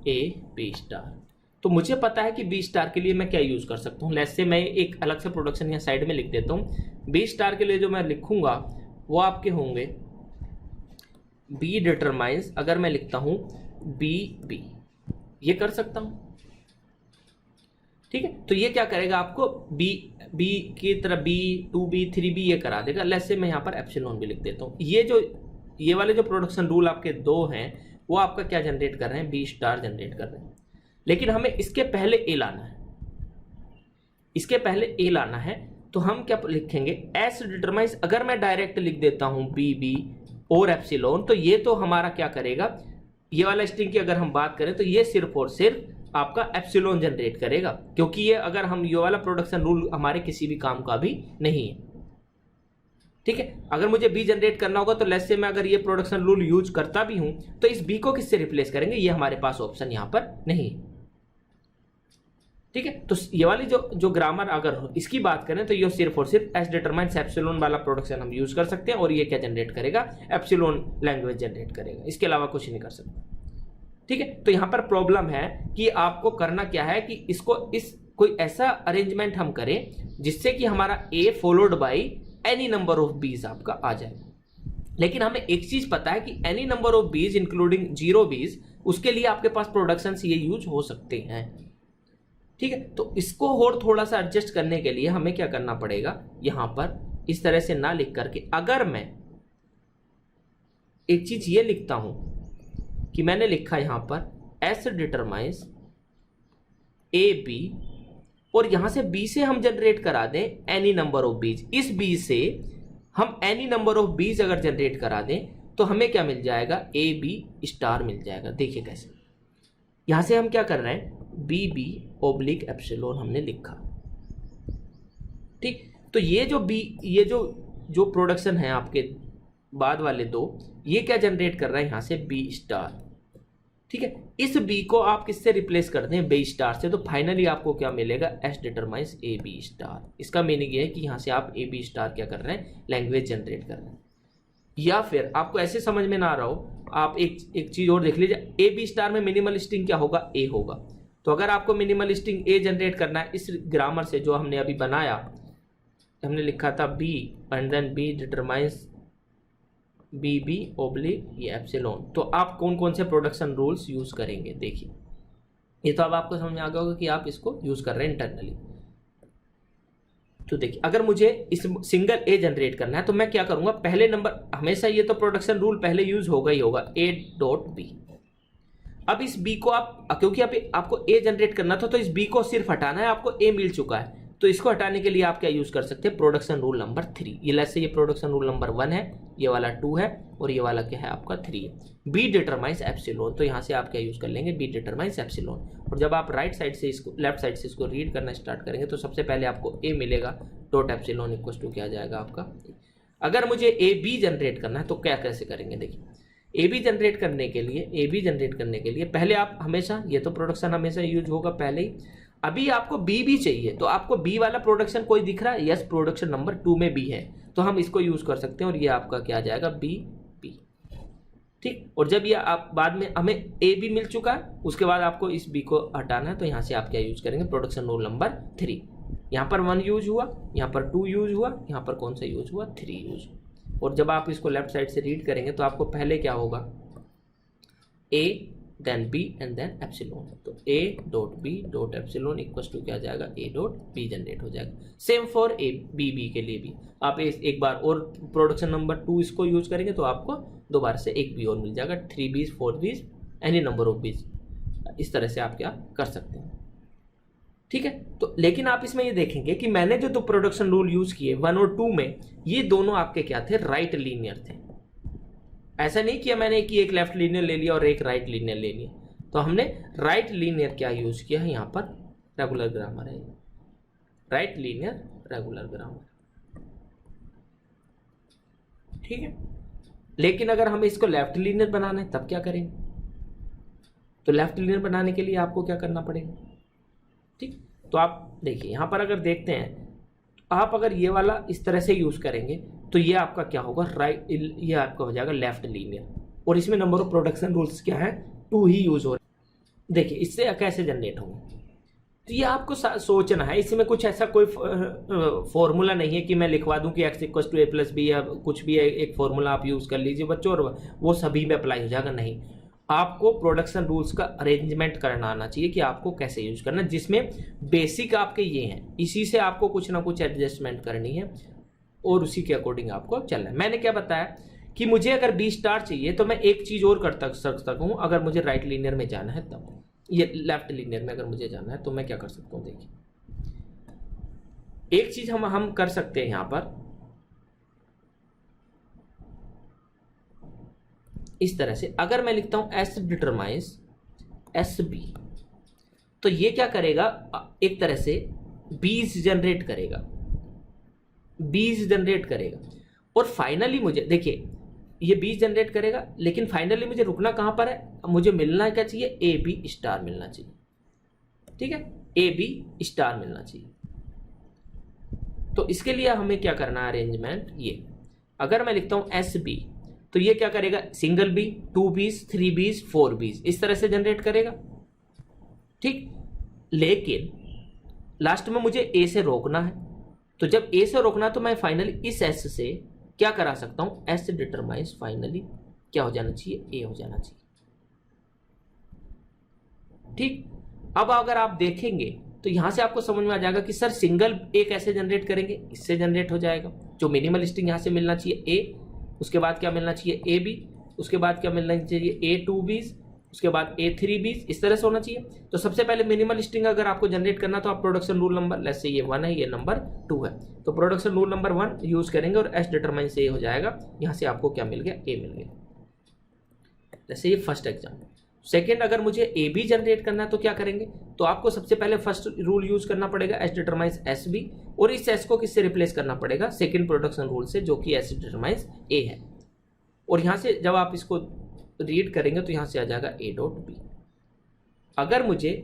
A B star. तो मुझे पता है कि बी स्टार के लिए मैं क्या यूज कर सकता हूँ। जैसे मैं एक अलग से प्रोडक्शन यहाँ साइड में लिख देता हूँ। बी स्टार के लिए जो मैं लिखूंगा वो आपके होंगे बी डिटरमाइंस, अगर मैं लिखता हूँ बी, ये कर सकता हूँ। ठीक है, तो ये क्या करेगा, आपको बी की तरह B 2B 3B ये करा देगा। लेट्स से मैं यहाँ पर एप्सिलॉन भी लिख देता हूँ। ये जो ये वाले जो प्रोडक्शन रूल आपके दो हैं वो आपका क्या जनरेट कर रहे हैं, बी स्टार जनरेट कर रहे हैं। लेकिन हमें इसके पहले ए लाना है, इसके पहले ए लाना है, तो हम क्या लिखेंगे, एस डिटरमाइंस। अगर मैं डायरेक्ट लिख देता हूं बी बी और एप्सिलॉन, तो ये तो हमारा क्या करेगा, ये वाला स्ट्रिंग की अगर हम बात करें तो ये सिर्फ और सिर्फ आपका एप्सिलॉन जनरेट करेगा, क्योंकि ये अगर हम ये वाला प्रोडक्शन रूल हमारे किसी भी काम का भी नहीं है। ठीक है, अगर मुझे बी जनरेट करना होगा तो लेट्स से मैं अगर ये प्रोडक्शन रूल यूज करता भी हूं तो इस बी को किससे रिप्लेस करेंगे, ये हमारे पास ऑप्शन यहां पर नहीं है। ठीक है, तो ये वाली जो ग्रामर अगर इसकी बात करें तो ये सिर्फ और सिर्फ एस डिटरमाइंस एप्सिलॉन वाला प्रोडक्शन हम यूज कर सकते हैं, और ये क्या जनरेट करेगा, एप्सिलॉन लैंग्वेज जनरेट करेगा, इसके अलावा कुछ नहीं कर सकते। ठीक है, तो यहां पर प्रॉब्लम है कि आपको करना क्या है कि इसको कोई ऐसा अरेंजमेंट हम करें जिससे कि हमारा a followed by any number of b's आपका आ जाए। लेकिन हमें एक चीज पता है कि एनी नंबर ऑफ बीज इंक्लूडिंग 0 बीज, उसके लिए आपके पास प्रोडक्शन ये यूज हो सकते हैं। ठीक है, तो इसको और थोड़ा सा एडजस्ट करने के लिए हमें क्या करना पड़ेगा, यहां पर इस तरह से ना लिख करके अगर मैं एक चीज ये लिखता हूं कि मैंने लिखा यहां पर एस डिटरमाइंस ए बी, और यहां से बी से हम जनरेट करा दें एनी नंबर ऑफ बीज। इस बी से हम एनी नंबर ऑफ बीज अगर जनरेट करा दें तो हमें क्या मिल जाएगा, ए बी स्टार मिल जाएगा। देखिए कैसे, यहां से हम क्या कर रहे हैं, बी बी ओब्लिक एप्सिलॉन हमने लिखा। ठीक, तो ये जो बी, ये जो प्रोडक्शन है आपके बाद वाले दो, ये क्या जनरेट कर रहा है यहां से, बी स्टार। ठीक है, इस बी को आप किससे रिप्लेस करते हैं, बी स्टार से, तो फाइनली आपको क्या मिलेगा, S determines A B star. इसका मीनिंग ये है कि यहां से आप ए बी स्टार क्या कर रहे हैं, लैंग्वेज जनरेट कर रहे हैं। या फिर आपको ऐसे समझ में ना आ रहा हो, आप एक चीज और देख लीजिए, ए बी स्टार में मिनिमल स्ट्रिंग क्या होगा, ए होगा। तो अगर आपको मिनिमल स्ट्रिंग ए जनरेट करना है इस ग्रामर से जो हमने अभी बनाया, हमने लिखा था B and then B determines B B oblique ये एप्सिलॉन, तो आप कौन कौन से प्रोडक्शन रूल्स यूज करेंगे, देखिए ये तो अब आपको समझ में आ गया होगा कि आप इसको यूज कर रहे हैं इंटरनली। तो देखिए, अगर मुझे इस सिंगल ए जनरेट करना है तो मैं क्या करूंगा, पहले नंबर, हमेशा ये तो प्रोडक्शन रूल पहले यूज होगा ही होगा, ए डॉट बी। अब इस बी को आप, क्योंकि आपको ए जनरेट करना था तो इस बी को सिर्फ हटाना है, आपको ए मिल चुका है, तो इसको हटाने के लिए आप क्या यूज कर सकते हैं, प्रोडक्शन रूल नंबर 3। ये लेट्स से ये प्रोडक्शन रूल नंबर 1 है, ये वाला 2 है, और ये वाला क्या है आपका 3 है। बी डिटरमाइंस एप्सिलॉन, तो यहाँ से आप क्या यूज कर लेंगे, बी डिटरमाइंस एप्सिलॉन। और जब आप राइट साइड से इसको, लेफ्ट साइड से इसको रीड करना स्टार्ट करेंगे तो सबसे पहले आपको ए मिलेगा, डॉट एप्सिलॉन इक्वल टू क्या जाएगा आपका। अगर मुझे ए बी जनरेट करना है तो क्या कैसे करेंगे, देखिए ए बी जनरेट करने के लिए पहले आप हमेशा, ये तो प्रोडक्शन हमेशा यूज होगा पहले ही, अभी आपको बी भी चाहिए, तो आपको बी वाला प्रोडक्शन कोई दिख रहा है, यस प्रोडक्शन नंबर 2 में बी है, तो हम इसको यूज कर सकते हैं, और ये आपका क्या आ जाएगा, बी बी। ठीक, और जब ये आप बाद में हमें ए भी मिल चुका है, उसके बाद आपको इस बी को हटाना है, तो यहाँ से आप क्या यूज करेंगे, प्रोडक्शन रूल नंबर 3। यहाँ पर 1 यूज हुआ, यहाँ पर 2 यूज हुआ, यहाँ पर कौन सा यूज हुआ, 3 यूज। और जब आप इसको लेफ्ट साइड से रीड करेंगे तो आपको पहले क्या होगा, a then B and then epsilon, तो a dot B dot epsilon equals to क्या जाएगा, ए डॉट बी जनरेट हो जाएगा। Same for a B b के लिए भी आप एक बार और प्रोडक्शन नंबर 2 इसको यूज करेंगे तो आपको दोबारा से एक बी और मिल जाएगा, 3 बीज 4 बीज एनी नंबर ऑफ बीज। इस तरह से आप क्या कर सकते हैं। ठीक है, तो लेकिन आप इसमें ये देखेंगे कि मैंने जो 2 प्रोडक्शन रूल यूज किए 1 और 2 में, ये दोनों आपके क्या थे, राइट लीनियर थे। ऐसा नहीं किया मैंने कि एक लेफ्ट लीनियर ले लिया और एक राइट लीनियर ले लिया, तो हमने राइट लीनियर क्या यूज किया है, यहाँ पर रेगुलर ग्रामर है, राइट लीनियर रेगुलर ग्रामर। ठीक है, लेकिन अगर हमें इसको लेफ्ट लीनियर बनाना है तब क्या करेंगे, तो लेफ्ट लीनियर बनाने के लिए आपको क्या करना पड़ेगा। ठीक, तो आप देखिए यहाँ पर अगर देखते हैं, आप अगर ये वाला इस तरह से यूज करेंगे तो ये आपका क्या होगा, राइट, ये आपका हो जाएगा लेफ्ट लीनियर, और इसमें नंबर ऑफ प्रोडक्शन रूल्स क्या है, 2 ही यूज हो रहे हैं। देखिए इससे कैसे जनरेट होंगे, तो ये आपको सोचना है, इसमें कुछ ऐसा कोई फॉर्मूला नहीं है कि मैं लिखवा दूं कि x equal to A plus B या कुछ भी एक फॉर्मूला आप यूज कर लीजिए बच्चों और वो सभी में अप्लाई हो जाएगा। नहीं, आपको प्रोडक्शन रूल्स का अरेंजमेंट करना आना चाहिए कि आपको कैसे यूज करना, जिसमें बेसिक आपके ये हैं, इसी से आपको कुछ ना कुछ एडजस्टमेंट करनी है और उसी के अकॉर्डिंग आपको चलना है। मैंने क्या बताया कि मुझे अगर बी स्टार चाहिए तो मैं एक चीज और कर सकता हूं, अगर मुझे राइट लीनियर में जाना है तब, ये लेफ्ट लीनियर में अगर मुझे जाना है तो मैं क्या कर सकता हूं, देखिए एक चीज हम कर सकते हैं यहां पर इस तरह से, अगर मैं लिखता हूं एस डिटरमाइंस एस बी, तो ये क्या करेगा, एक तरह से बीज जनरेट करेगा, बीज जनरेट करेगा, और फाइनली मुझे देखिए ये बीज जनरेट करेगा, लेकिन फाइनली मुझे रुकना कहां पर है, मुझे मिलना क्या चाहिए, ए बी स्टार मिलना चाहिए, ठीक है, ए बी स्टार मिलना चाहिए। तो इसके लिए हमें क्या करना है अरेंजमेंट, ये अगर मैं लिखता हूं एस बी, तो ये क्या करेगा, सिंगल बी, 2 बीज, 3 बीज, 4 बीज, इस तरह से जनरेट करेगा, ठीक। लेकिन लास्ट में मुझे ए से रोकना है, तो जब ए से रोकना तो मैं फाइनली इस एस से क्या करा सकता हूं, एस डिटरमाइंस फाइनली क्या हो जाना चाहिए, ए हो जाना चाहिए, ठीक। अब अगर आप देखेंगे तो यहां से आपको समझ में आ जाएगा कि सर सिंगल ए कैसे जनरेट करेंगे, इससे जनरेट हो जाएगा, जो मिनिमल स्ट्रिंग यहां से मिलना चाहिए ए, उसके बाद क्या मिलना चाहिए ए बी, उसके बाद क्या मिलना चाहिए ए 2 बीज, उसके बाद ए 3 बीज, इस तरह से होना चाहिए। तो सबसे पहले मिनिमल स्ट्रिंग अगर आपको जनरेट करना तो आप production rule number, let's say ये 1 है, ये नंबर 2 है, तो प्रोडक्शन रूल नंबर 1 यूज करेंगे और एस डिटरमाइन से ए हो जाएगा, यहां से आपको क्या मिल गया, ए मिल गया। जैसे ये फर्स्ट एग्जाम्पल। सेकेंड, अगर मुझे ए बी जनरेट करना है तो क्या करेंगे, तो आपको सबसे पहले फर्स्ट रूल यूज करना पड़ेगा एस डिटरमाइंस एस बी, और इस एस को किससे रिप्लेस करना पड़ेगा, सेकेंड प्रोडक्शन रूल से, जो कि एस डिटरमाइंस ए है। और यहां से जब आप इसको रीड करेंगे तो यहां से आ जाएगा ए डॉट बी। अगर मुझे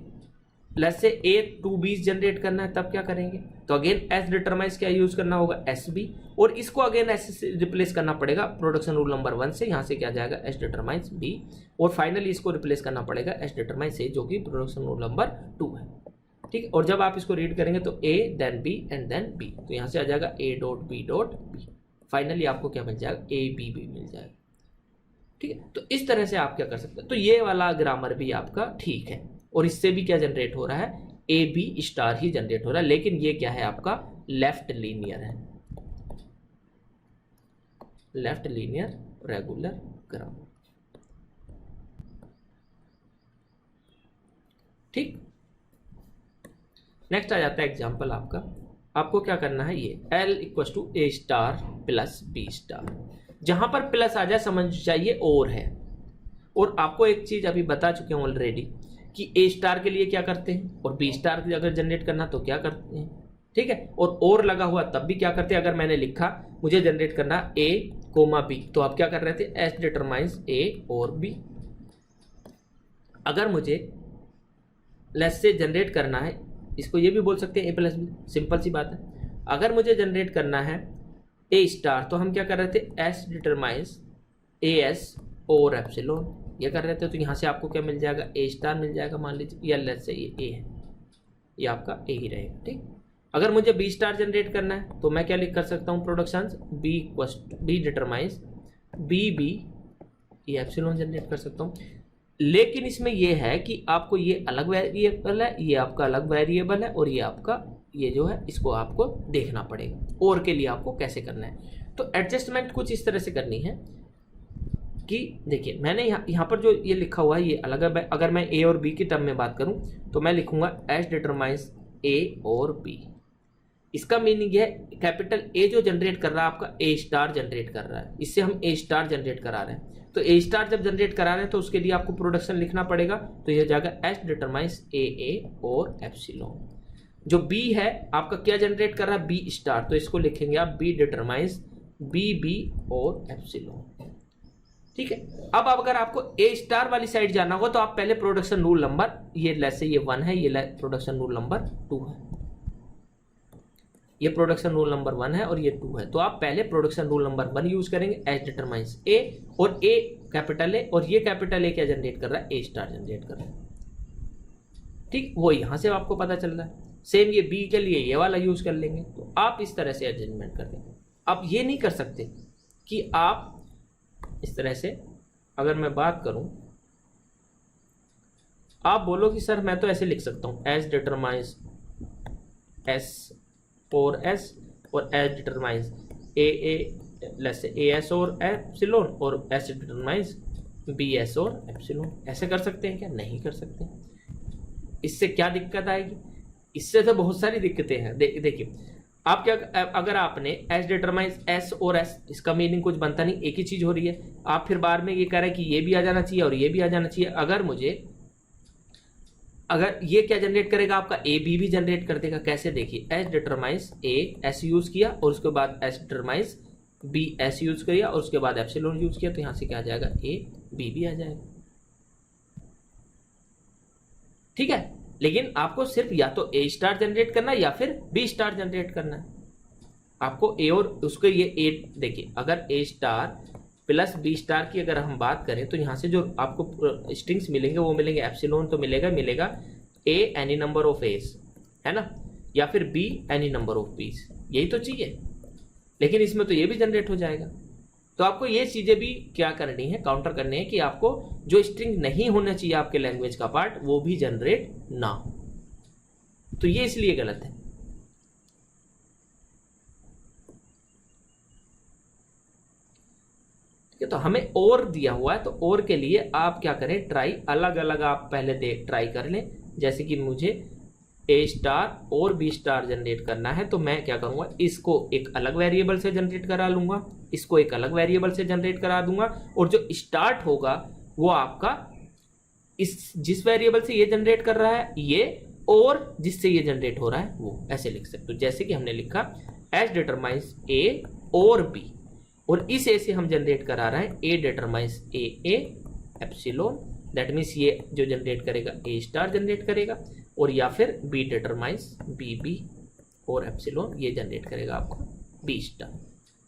लेट्स से ए 2 बीज जनरेट करना है तब क्या करेंगे, तो अगेन एस डिटरमाइंस क्या यूज करना होगा, एस बी, और इसको अगेन एस से रिप्लेस करना पड़ेगा प्रोडक्शन रूल नंबर 1 से, यहां से क्या जाएगा एस डिटरमाइंस बी, और फाइनली इसको रिप्लेस करना पड़ेगा एस डिटरमाइंस ए, जो कि प्रोडक्शन रूल नंबर 2 है, ठीक। और जब आप इसको रीड करेंगे तो a then B and then b, तो यहां से आ जाएगा ए डॉट बी, फाइनली आपको क्या मिल जाएगा, ए बी मिल जाएगा, ठीक है। तो इस तरह से आप क्या कर सकते हैं, तो ये वाला ग्रामर भी आपका ठीक है, और इससे भी क्या जनरेट हो रहा है, ए बी स्टार ही जनरेट हो रहा है, लेकिन ये क्या है आपका लेफ्ट लीनियर है, लेफ्ट लीनियर रेगुलर ग्रामर, ठीक। नेक्स्ट आ जाता है एग्जांपल आपका, आपको क्या करना है, ये L equal to A star plus B star, जहां पर प्लस आ जाए समझ चाहिए और है, और आपको एक चीज अभी बता चुके हैं ऑलरेडी कि ए स्टार के लिए क्या करते हैं, और बी स्टार अगर जनरेट करना तो क्या करते हैं, ठीक है। और लगा हुआ तब भी क्या करते हैं, अगर मैंने लिखा मुझे जनरेट करना ए कोमा बी, तो आप क्या कर रहे थे, एस डिटरमाइंस ए और बी। अगर मुझे लेस से जनरेट करना है, इसको ये भी बोल सकते हैं ए प्लस बी, सिंपल सी बात है। अगर मुझे जनरेट करना है ए स्टार, तो हम क्या कर रहे थे, एस डिटरमाइंस ए एस और एप्सिलॉन, ये कर रहे थे, तो यहाँ से आपको क्या मिल जाएगा, ए स्टार मिल जाएगा, मान लीजिए, या लेट्स से ये ए है, ये आपका ए ही रहेगा, ठीक। अगर मुझे बी स्टार जनरेट करना है तो मैं क्या लिख कर सकता हूँ, production B determines B B, ये एप्सिलॉन जनरेट कर सकता हूँ। लेकिन इसमें यह है कि आपको ये अलग वेरिएबल है, ये आपका अलग वेरिएबल है, और ये आपका ये जो है इसको आपको देखना पड़ेगा, और के लिए आपको कैसे करना है। तो एडजस्टमेंट कुछ इस तरह से करनी है कि देखिए मैंने यहाँ पर जो ये लिखा हुआ है ये अलग है। अगर मैं ए और बी की टर्म में बात करूँ तो मैं लिखूंगा एस डिटरमाइंस ए और बी। इसका मीनिंग है कैपिटल ए जो जनरेट कर रहा है आपका ए स्टार जनरेट कर रहा है, इससे हम ए स्टार जनरेट करा रहे हैं। तो ए स्टार जब जनरेट करा रहे हैं तो उसके लिए आपको प्रोडक्शन लिखना पड़ेगा, तो यह जाएगा एस डिटरमाइंस ए और एप्सिलॉन। जो बी है आपका क्या जनरेट कर रहा है, बी स्टार, तो इसको लिखेंगे आप बी डिटरमाइंस बी और एप्सिलॉन, ठीक है। अब अगर आपको ए स्टार वाली साइड जाना होगा तो आप पहले प्रोडक्शन रूल नंबर, ये लेट्स से ये 1 है, ये प्रोडक्शन रूल नंबर 2 है, ये प्रोडक्शन रूल नंबर 1 है और ये 2 है, तो आप पहले प्रोडक्शन रूल नंबर 1 यूज करेंगे, एस डिटरमाइंस ए, और ए कैपिटल ए, और ये कैपिटल ए क्या जनरेट कर रहा है, ए स्टार जनरेट कर रहा है, ठीक। वो यहां से आपको पता चल रहा है। सेम ये बी के लिए ये वाला यूज कर लेंगे, तो आप इस तरह से एडजस्टमेंट कर लेंगे। आप ये नहीं कर सकते कि आप इस तरह से, अगर मैं बात करूं, आप बोलो कि सर मैं तो ऐसे लिख सकता हूं, एस डिटरमाइंस एस और एस, और S determines A let's say A S और एप्सिलॉन और एस डिटरमाइंस बी एस और एप्सिलॉन। ऐसे कर सकते हैं क्या? नहीं कर सकते। इससे क्या दिक्कत आएगी? इससे तो बहुत सारी दिक्कतें हैं। देखिए आप क्या, अगर आपने एस डिटरमाइंस एस और एस, इसका मीनिंग कुछ बनता नहीं, एक ही चीज हो रही है। आप फिर बाद में ये कह रहे हैं कि ये भी आ जाना चाहिए और ये भी आ जाना चाहिए। अगर ये क्या जनरेट करेगा आपका, ए बी भी जनरेट कर देगा। कैसे? देखिए S determines A S use किया और उसके बाद S determines B S use किया और उसके बाद एप्सिलॉन यूज किया, तो यहां से क्या आ जाएगा? ए बी भी आ जाएगा। ठीक है, लेकिन आपको सिर्फ या तो ए स्टार जनरेट करना है या फिर बी स्टार जनरेट करना है। आपको ए और उसको ये ए, देखिए अगर ए स्टार प्लस बी स्टार की अगर हम बात करें तो यहां से जो आपको स्ट्रिंग्स मिलेंगे वो मिलेंगे, एप्सिलॉन तो मिलेगा ए एनी नंबर ऑफ एस, है ना, या फिर बी एनी नंबर ऑफ बीस, यही तो चाहिए। लेकिन इसमें तो ये भी जनरेट हो जाएगा। तो आपको ये चीजें भी क्या करनी है, काउंटर करनी है कि आपको जो स्ट्रिंग नहीं होना चाहिए आपके लैंग्वेज का पार्ट वो भी जनरेट ना हो। तो ये इसलिए गलत है। ठीक है, तो हमें और दिया हुआ है, तो और के लिए आप क्या करें, ट्राई अलग अलग आप पहले ट्राई कर लें। जैसे कि मुझे ए स्टार और बी स्टार जनरेट करना है, तो मैं क्या करूंगा, इसको एक अलग वेरिएबल से जनरेट करा लूंगा, इसको एक अलग वेरिएबल से जनरेट करा दूंगा, और जो स्टार्ट होगा वो आपका इस जिस वेरिएबल से ये जनरेट कर रहा है ये, और जिससे ये जनरेट हो रहा है वो, ऐसे लिख सकते हो। जैसे कि हमने लिखा एस डिटरमाइंस ए और बी, और इस ए से हम जनरेट करा रहे हैं a determines a epsilon, that means ये जो जनरेट करेगा ए स्टार जनरेट करेगा, और या फिर बी डिटरमाइंस बी और एप्सिलॉन ये जनरेट करेगा आपको बी स्टार।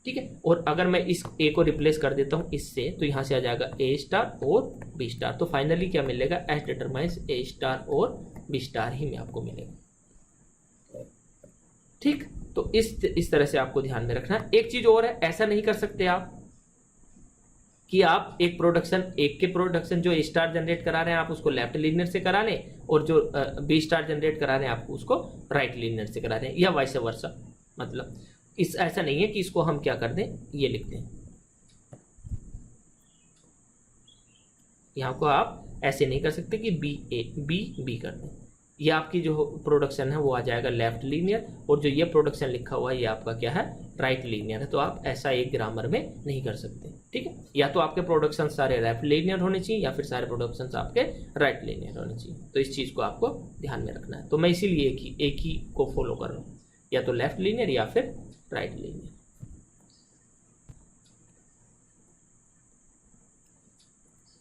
ठीक है, और अगर मैं इस ए को रिप्लेस कर देता हूं इससे, तो यहां से आ जाएगा ए स्टार और बी स्टार। तो फाइनली क्या मिलेगा, एस डिटरमाइंस ए स्टार और बी स्टार ही में आपको मिलेगा। ठीक, तो इस तरह से आपको ध्यान में रखना है। एक चीज और है, ऐसा नहीं कर सकते आप कि आप एक के प्रोडक्शन जो ए स्टार जनरेट करा रहे हैं आप उसको लेफ्ट लीनियर से करा लें, और जो बी स्टार जनरेट करा रहे हैं आप उसको राइट लीनियर से करा रहे हैं, या वाइस वर्सा। मतलब ऐसा नहीं है कि इसको हम क्या कर दें, ये लिख दें, यहां को आप ऐसे नहीं कर सकते कि बी कर दें। ये आपकी जो प्रोडक्शन है वो आ जाएगा लेफ्ट लीनियर, और जो ये प्रोडक्शन लिखा हुआ है ये आपका क्या है, राइट लीनियर है। तो आप ऐसा एक ग्रामर में नहीं कर सकते। ठीक है, या तो आपके प्रोडक्शन सारे लेफ्ट लीनियर होने चाहिए या फिर सारे प्रोडक्शन आपके राइट लीनियर होने चाहिए। तो इस चीज को आपको ध्यान में रखना है। तो मैं इसीलिए एक ही को फॉलो कर रहा हूँ, या तो लेफ्ट लीनियर या फिर राइट लीनियर।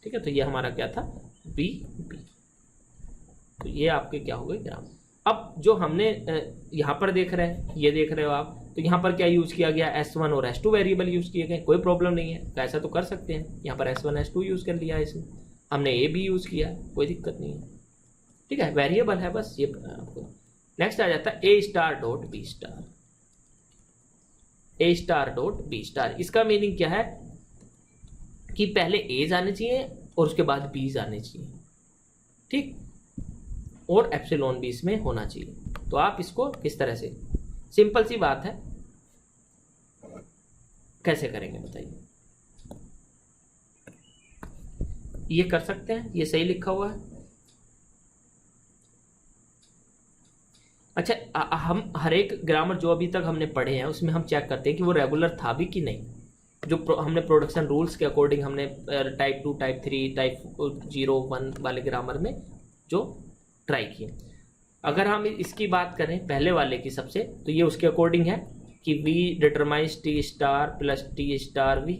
ठीक है, तो ये हमारा क्या था, बी। तो ये आपके क्या हो गए, ग्रामर। अब जो हमने यहाँ पर देख रहे हैं, ये देख रहे हो आप, तो यहाँ पर क्या यूज किया गया, S1 और S2 वेरिएबल यूज किए गए। कोई प्रॉब्लम नहीं है, ऐसा तो कर सकते हैं। यहाँ पर S1 S2 यूज कर लिया है, इसमें हमने ए भी यूज किया है, कोई दिक्कत नहीं है। ठीक है, वेरिएबल है बस ये आपको। नेक्स्ट आ जाता है ए स्टार डॉट बी स्टार। ए स्टार डॉट बी स्टार, इसका मीनिंग क्या है कि पहले ए आने चाहिए और उसके बाद बीज आने चाहिए। ठीक, और एप्सिलॉन भी इसमें होना चाहिए। तो आप इसको किस तरह से, सिंपल सी बात है, कैसे करेंगे बताइए। ये कर सकते हैं, ये सही लिखा हुआ है। अच्छा, हम हर एक ग्रामर जो अभी तक हमने पढ़े हैं उसमें हम चेक करते हैं कि वो रेगुलर था भी कि नहीं। जो हमने प्रोडक्शन रूल्स के अकॉर्डिंग हमने टाइप 2 टाइप 3 टाइप 0 1 वाले ग्रामर में जो ट्राई किए। अगर हम इसकी बात करें पहले वाले की सबसे, तो ये उसके अकॉर्डिंग है कि V determines T star plus T star V.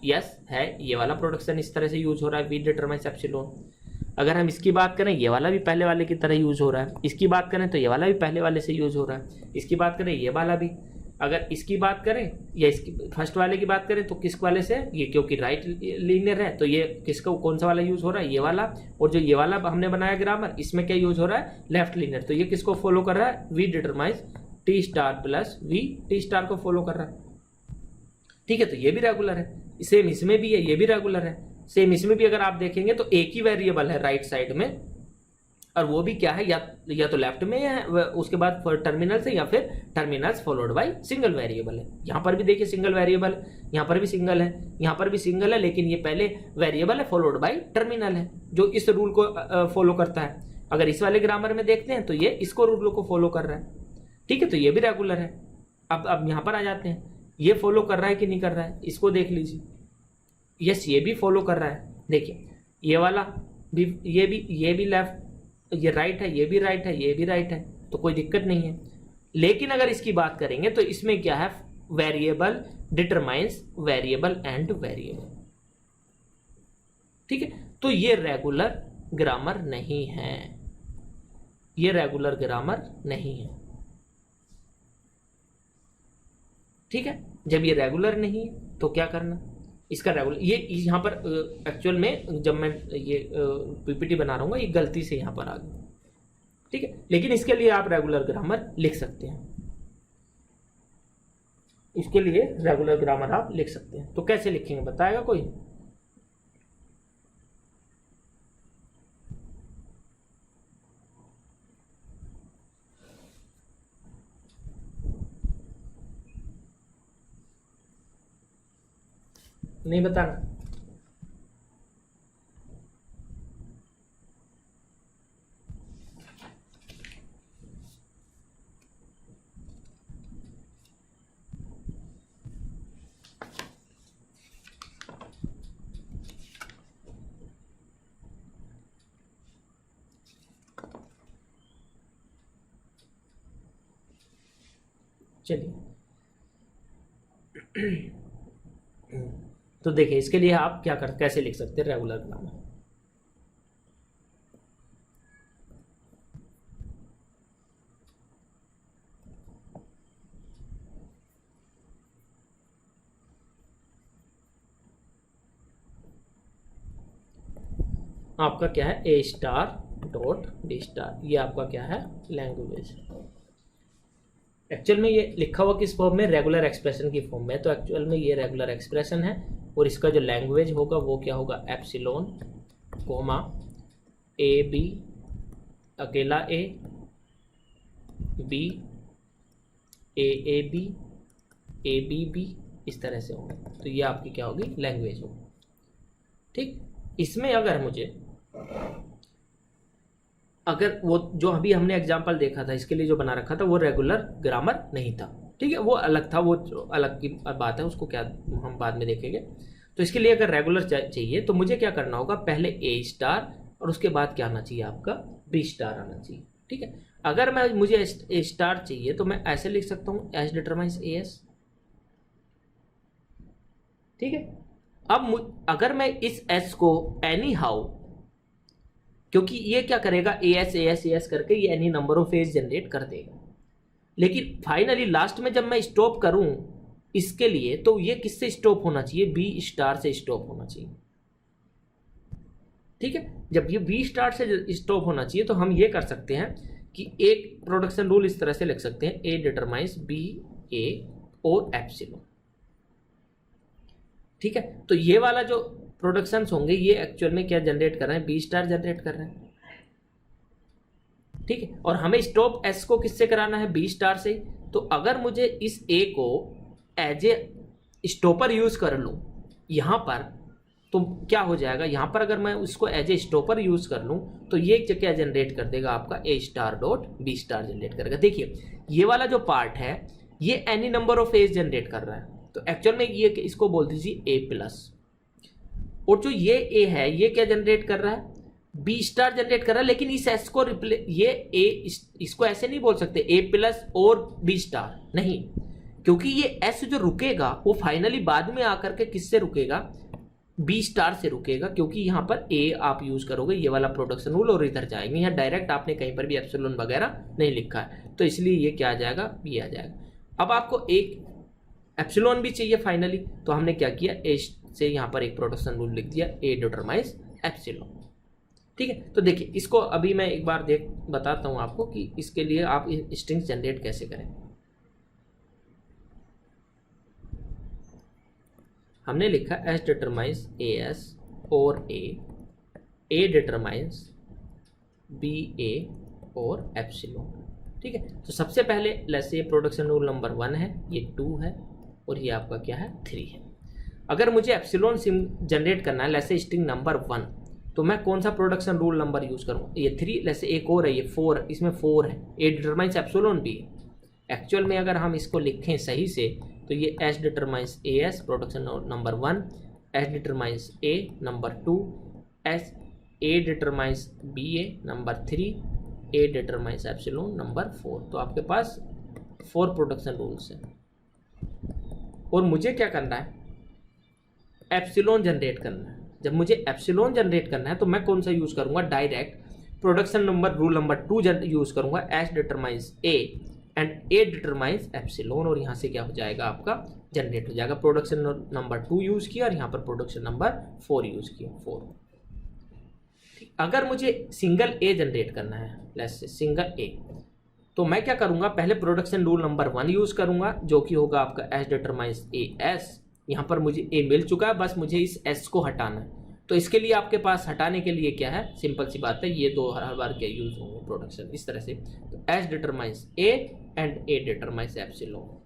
Yes है, ये वाला प्रोडक्शन इस तरह से यूज हो रहा है, वी डिटरमाइंस एप्सिलॉन। अगर हम इसकी बात करें, ये वाला भी पहले वाले की तरह यूज हो रहा है। इसकी बात करें तो ये वाला भी पहले वाले से यूज हो रहा है। इसकी बात करें ये वाला भी। अगर इसकी बात करें या इसकी फर्स्ट वाले की बात करें तो किस वाले से, ये क्योंकि राइट लीनियर है तो ये किसका कौन सा वाला यूज हो रहा है, ये वाला। और जो ये वाला हमने बनाया ग्रामर, इसमें क्या यूज हो रहा है, लेफ्ट लीनियर। तो ये किसको फॉलो कर रहा है, V determines T star plus V T star को फॉलो कर रहा है। ठीक है, तो ये भी रेगुलर है। सेम इसमें भी है, ये भी रेगुलर है। सेम इसमें भी अगर आप देखेंगे तो एक ही वेरिएबल है राइट साइड में, और वो भी क्या है, या तो लेफ्ट में है, उसके बाद टर्मिनल से, या फिर terminals followed by single variable है। यहाँ पर भी देखिए सिंगल वेरिएबल है, यहाँ पर भी सिंगल है, यहाँ पर भी सिंगल है, लेकिन ये पहले वेरिएबल है फॉलोड बाय टर्मिनल है, जो इस रूल को फॉलो करता है। अगर इस वाले ग्रामर में देखते हैं तो ये इसको रूल को फॉलो कर रहा है, ठीक है, तो ये भी रेगुलर है। अब यहाँ पर आ जाते हैं, ये फॉलो कर रहा है कि नहीं कर रहा है, इसको देख लीजिए। यस, ये भी फॉलो कर रहा है। देखिए ये वाला भी, ये भी लेफ्ट, ये राइट है, ये भी राइट है, ये भी राइट है, तो कोई दिक्कत नहीं है। लेकिन अगर इसकी बात करेंगे तो इसमें क्या है, variable determines variable and variable, ठीक है, तो ये रेगुलर ग्रामर नहीं है, ये रेगुलर ग्रामर नहीं है, ठीक है। जब ये रेगुलर नहीं है तो क्या करना, इसका रेगुलर, ये यहाँ पर एक्चुअल में जब मैं ये पीपीटी बना रहा हूँ, ये गलती से यहाँ पर आ गया, ठीक है, लेकिन इसके लिए आप रेगुलर ग्रामर लिख सकते हैं, इसके लिए रेगुलर ग्रामर आप लिख सकते हैं। तो कैसे लिखेंगे बताएगा कोई? नहीं बताना? चलिए तो देखिए इसके लिए आप क्या कर, कैसे लिख सकते हैं रेगुलर ग्रामर। आपका क्या है, ए स्टार डॉट डी स्टार, ये आपका क्या है, लैंग्वेज। एक्चुअल में ये लिखा हुआ किस फॉर्म में, रेगुलर एक्सप्रेशन की फॉर्म में, तो एक्चुअल में ये रेगुलर एक्सप्रेशन है, और इसका जो लैंग्वेज होगा वो क्या होगा, एप्सिलॉन कोमा ए बी, अकेला a, B a B, a B b, इस तरह से होगा। तो ये आपकी क्या होगी, लैंग्वेज होगी, ठीक। इसमें अगर मुझे, अगर वो जो अभी हमने एग्जाम्पल देखा था, इसके लिए जो बना रखा था वो रेगुलर ग्रामर नहीं था, ठीक है, वो अलग था, वो अलग की बात है, उसको क्या हम बाद में देखेंगे। तो इसके लिए अगर रेगुलर चाहिए तो मुझे क्या करना होगा, पहले ए स्टार और उसके बाद क्या आना चाहिए, आपका बी स्टार आना चाहिए, ठीक है। अगर मुझे ए स्टार चाहिए तो मैं ऐसे लिख सकता हूँ, एस डिटरमाइंस ए एस, ठीक है। अब अगर मैं इस एस को एनी हाउ, क्योंकि ये क्या करेगा, ए एस करके ये any number of as generate कर देगा, लेकिन फाइनली लास्ट में जब मैं स्टॉप करूं इसके लिए, तो ये किससे स्टॉप होना चाहिए, बी स्टार से स्टॉप होना चाहिए, ठीक है। जब ये बी स्टार से स्टॉप होना चाहिए तो हम ये कर सकते हैं कि एक प्रोडक्शन रूल इस तरह से लिख सकते हैं, ए डिटरमाइंस बी ए और एप्सिलॉन, ठीक है। तो ये वाला जो प्रोडक्शंस होंगे ये एक्चुअल में क्या जनरेट कर रहे हैं, बी स्टार जनरेट कर रहे हैं, ठीक है। और हमें स्टॉप एस को किससे कराना है, बी स्टार से। तो अगर मुझे इस ए को एज ए स्टॉपर यूज कर लूं यहां पर, तो क्या हो जाएगा, यहां पर अगर मैं उसको एज ए स्टॉपर यूज कर लूं तो ये क्या जनरेट कर देगा, आपका a star dot b star generate करेगा। देखिए ये वाला जो पार्ट है ये any number of as generate कर रहा है, तो एक्चुअल में ये इसको बोल दीजिए ए प्लस, और जो ये ए है ये क्या जनरेट कर रहा है, बी स्टार जनरेट कर रहा है, लेकिन इस एस को ये ए इसको ऐसे नहीं बोल सकते ए प्लस और बी स्टार, नहीं, क्योंकि ये एस जो रुकेगा वो फाइनली बाद में आकर के किससे रुकेगा, बी स्टार से रुकेगा, क्योंकि यहां पर ए आप यूज करोगे ये वाला प्रोडक्शन रूल और इधर जाएंगे, यहाँ डायरेक्ट आपने कहीं पर भी एप्सिलॉन वगैरह नहीं लिखा है, तो इसलिए ये क्या आ जाएगा, ये आ जाएगा। अब आपको एक एप्सिलॉन भी चाहिए फाइनली, तो हमने क्या किया, ए से यहाँ पर एक प्रोडक्शन रूल लिख दिया, ए डिटरमाइंस एप्सिलॉन, ठीक है। तो देखिए इसको अभी मैं एक बार बताता हूँ आपको कि इसके लिए आप स्ट्रिंग्स जनरेट कैसे करें। हमने लिखा एस डिटरमाइंस ए एस और ए डिटरमाइंस बी ए और एप्सिलॉन। ठीक है, तो सबसे पहले let's say production rule number 1 है, ये 2 है और ये आपका क्या है 3 है। अगर मुझे एप्सिलॉन सिम जनरेट करना है लेट्स से स्ट्रिंग नंबर 1, तो मैं कौन सा प्रोडक्शन रूल नंबर यूज़ करूँ? ये 3, लेट्स से एक और है ये 4, इसमें 4 है, ए डिटरमाइंस एप्सिलॉन भी है। एक्चुअल में अगर हम इसको लिखें सही से तो ये S determines A S production number 1, S determines A number 2, S A determines B A number 3, A determines epsilon number 4। तो आपके पास 4 प्रोडक्शन रूल्स हैं और मुझे क्या करना है? एप्सिलॉन जनरेट करना है। जब मुझे एप्सिलॉन जनरेट करना है तो मैं कौन सा यूज़ करूँगा? Direct production number rule number 2 use करूँगा, S determines a and a determines epsilon, और यहाँ से क्या हो जाएगा आपका जनरेट हो जाएगा। प्रोडक्शन नंबर 2 यूज़ किया और यहाँ पर प्रोडक्शन नंबर 4 यूज़ किया, 4। अगर मुझे सिंगल ए जनरेट करना है लेट्स से सिंगल ए, तो मैं क्या करूँगा? पहले प्रोडक्शन रूल नंबर 1 यूज़ करूँगा जो कि होगा आपका एस डिटरमाइंस ए एस। यहाँ पर मुझे ए मिल चुका है, बस मुझे इस एस को हटाना है। तो इसके लिए आपके पास हटाने के लिए क्या है? सिंपल सी बात है, ये दो हर बार क्या यूज़ होंगे प्रोडक्शन इस तरह से। तो S determines a and a determines epsilon.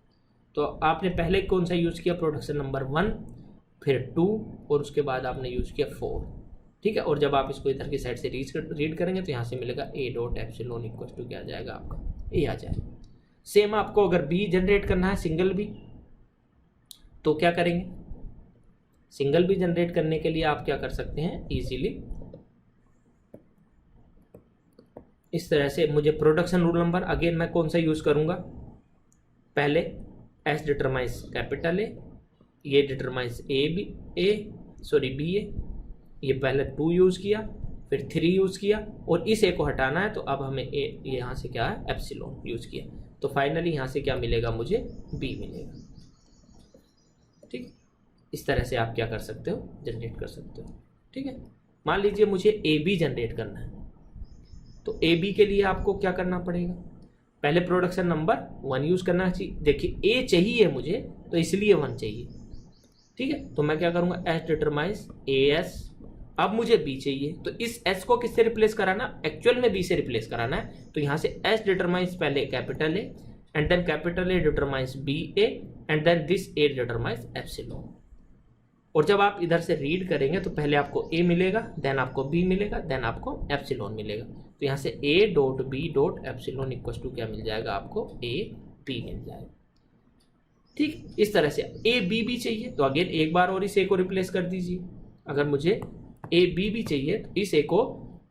तो आपने पहले कौन सा यूज़ किया? प्रोडक्शन नंबर 1, फिर 2 और उसके बाद आपने यूज़ किया 4। ठीक है, और जब आप इसको इधर की साइड से रीड करेंगे तो यहाँ से मिलेगा A dot epsilon equal to क्या आ जाएगा आपका? ए आ जाएगा। सेम आपको अगर बी जनरेट करना है सिंगल बी, तो क्या करेंगे? सिंगल बी जनरेट करने के लिए आप क्या कर सकते हैं? इजीली इस तरह से मुझे प्रोडक्शन रूल नंबर अगेन मैं कौन सा यूज़ करूँगा? पहले एस डिटरमाइंस कैपिटल ए, ये डिटरमाइंस बी ए, ये पहले 2 यूज़ किया, फिर 3 यूज़ किया और इस ए को हटाना है तो अब हमें ए यहाँ से क्या है? एप्सिलॉन यूज़ किया। तो फाइनली यहाँ से क्या मिलेगा? मुझे बी मिलेगा। ठीक, इस तरह से आप क्या कर सकते हो? जनरेट कर सकते हो। ठीक है, मान लीजिए मुझे ए बी जनरेट करना है, तो ए बी के लिए आपको क्या करना पड़ेगा? पहले प्रोडक्शन नंबर 1 यूज़ करना चाहिए। देखिए ए चाहिए मुझे तो इसलिए 1 चाहिए। ठीक है, तो मैं क्या करूँगा? S determines A S. अब मुझे बी चाहिए तो इस एस को किससे रिप्लेस कराना? एक्चुअल में बी से रिप्लेस कराना है। तो यहाँ से एस डिटरमाइंस पहले capital A and then capital A determines B A and then this A determines epsilon. और जब आप इधर से रीड करेंगे तो पहले आपको ए मिलेगा, देन आपको बी मिलेगा, देन आपको एप्सिलॉन मिलेगा। तो यहाँ से A dot B dot epsilon equal to क्या मिल जाएगा आपको? ए बी मिल जाएगा। ठीक, इस तरह से ए बी भी चाहिए तो अगेन एक बार और इस ए को रिप्लेस कर दीजिए। अगर मुझे ए बी भी चाहिए तो इस ए को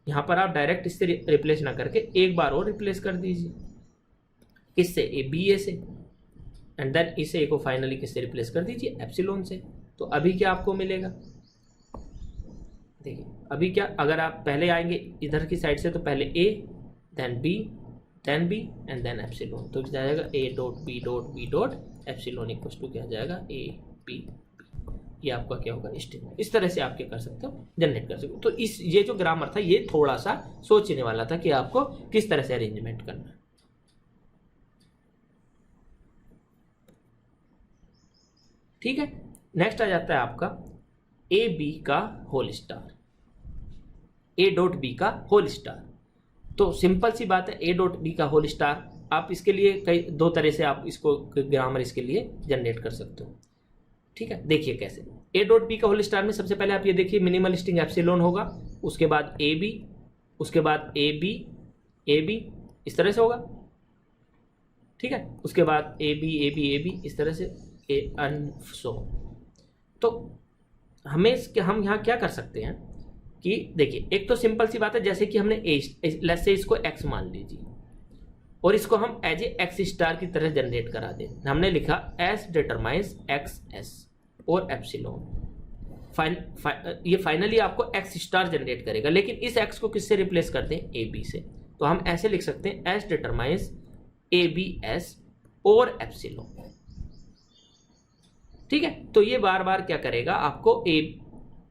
यहाँ पर आप डायरेक्ट इससे रिप्लेस ना करके एक बार और रिप्लेस कर दीजिए, इससे ए बी ए से, एंड देन इस ए को फाइनली किससे रिप्लेस कर दीजिए? एप्सिलॉन से। तो अभी क्या आपको मिलेगा? देखिए अभी क्या, अगर आप पहले आएंगे इधर की साइड से तो पहले a then B and then epsilon. तो क्या जाएगा? ए dot B dot epsilon equal to क्या जाएगा? A b. ये आपका क्या होगा? स्ट्रिंग। इस तरह से आप क्या कर सकते हो? जनरेट कर सकते हो। तो इस ये जो ग्रामर था ये थोड़ा सा सोचने वाला था कि आपको किस तरह से अरेंजमेंट करना है। ठीक है, नेक्स्ट आ जाता है आपका ए बी का whole star, A dot B का होल स्टार। तो सिंपल सी बात है, ए डॉट बी का होल स्टार आप इसके लिए कई दो तरह से आप इसको ग्रामर इसके लिए जनरेट कर सकते हो। ठीक है, देखिए कैसे। ए डॉट बी का होल स्टार में सबसे पहले आप ये देखिए मिनिमल स्ट्रिंग एप्सिलॉन होगा, उसके बाद ए बी, उसके बाद ए बी इस तरह से होगा। ठीक है, उसके बाद ए बी इस तरह से ए अनसो। तो हम यहाँ क्या कर सकते हैं कि देखिए एक तो सिंपल सी बात है, जैसे कि हमने लेट्स से इसको एक्स मान लीजिए और इसको हम एज ए एक्स स्टार की तरह जनरेट करा दें। हमने लिखा एस डिटरमाइंस एक्स एस और एप्सिलॉन। ये फाइनली आपको एक्स स्टार जनरेट करेगा, लेकिन इस एक्स को किससे रिप्लेस करते हैं? ए बी से। तो हम ऐसे लिख सकते हैं S determines A B S और एप्सिलॉन। ठीक है, तो ये बार बार क्या करेगा? आपको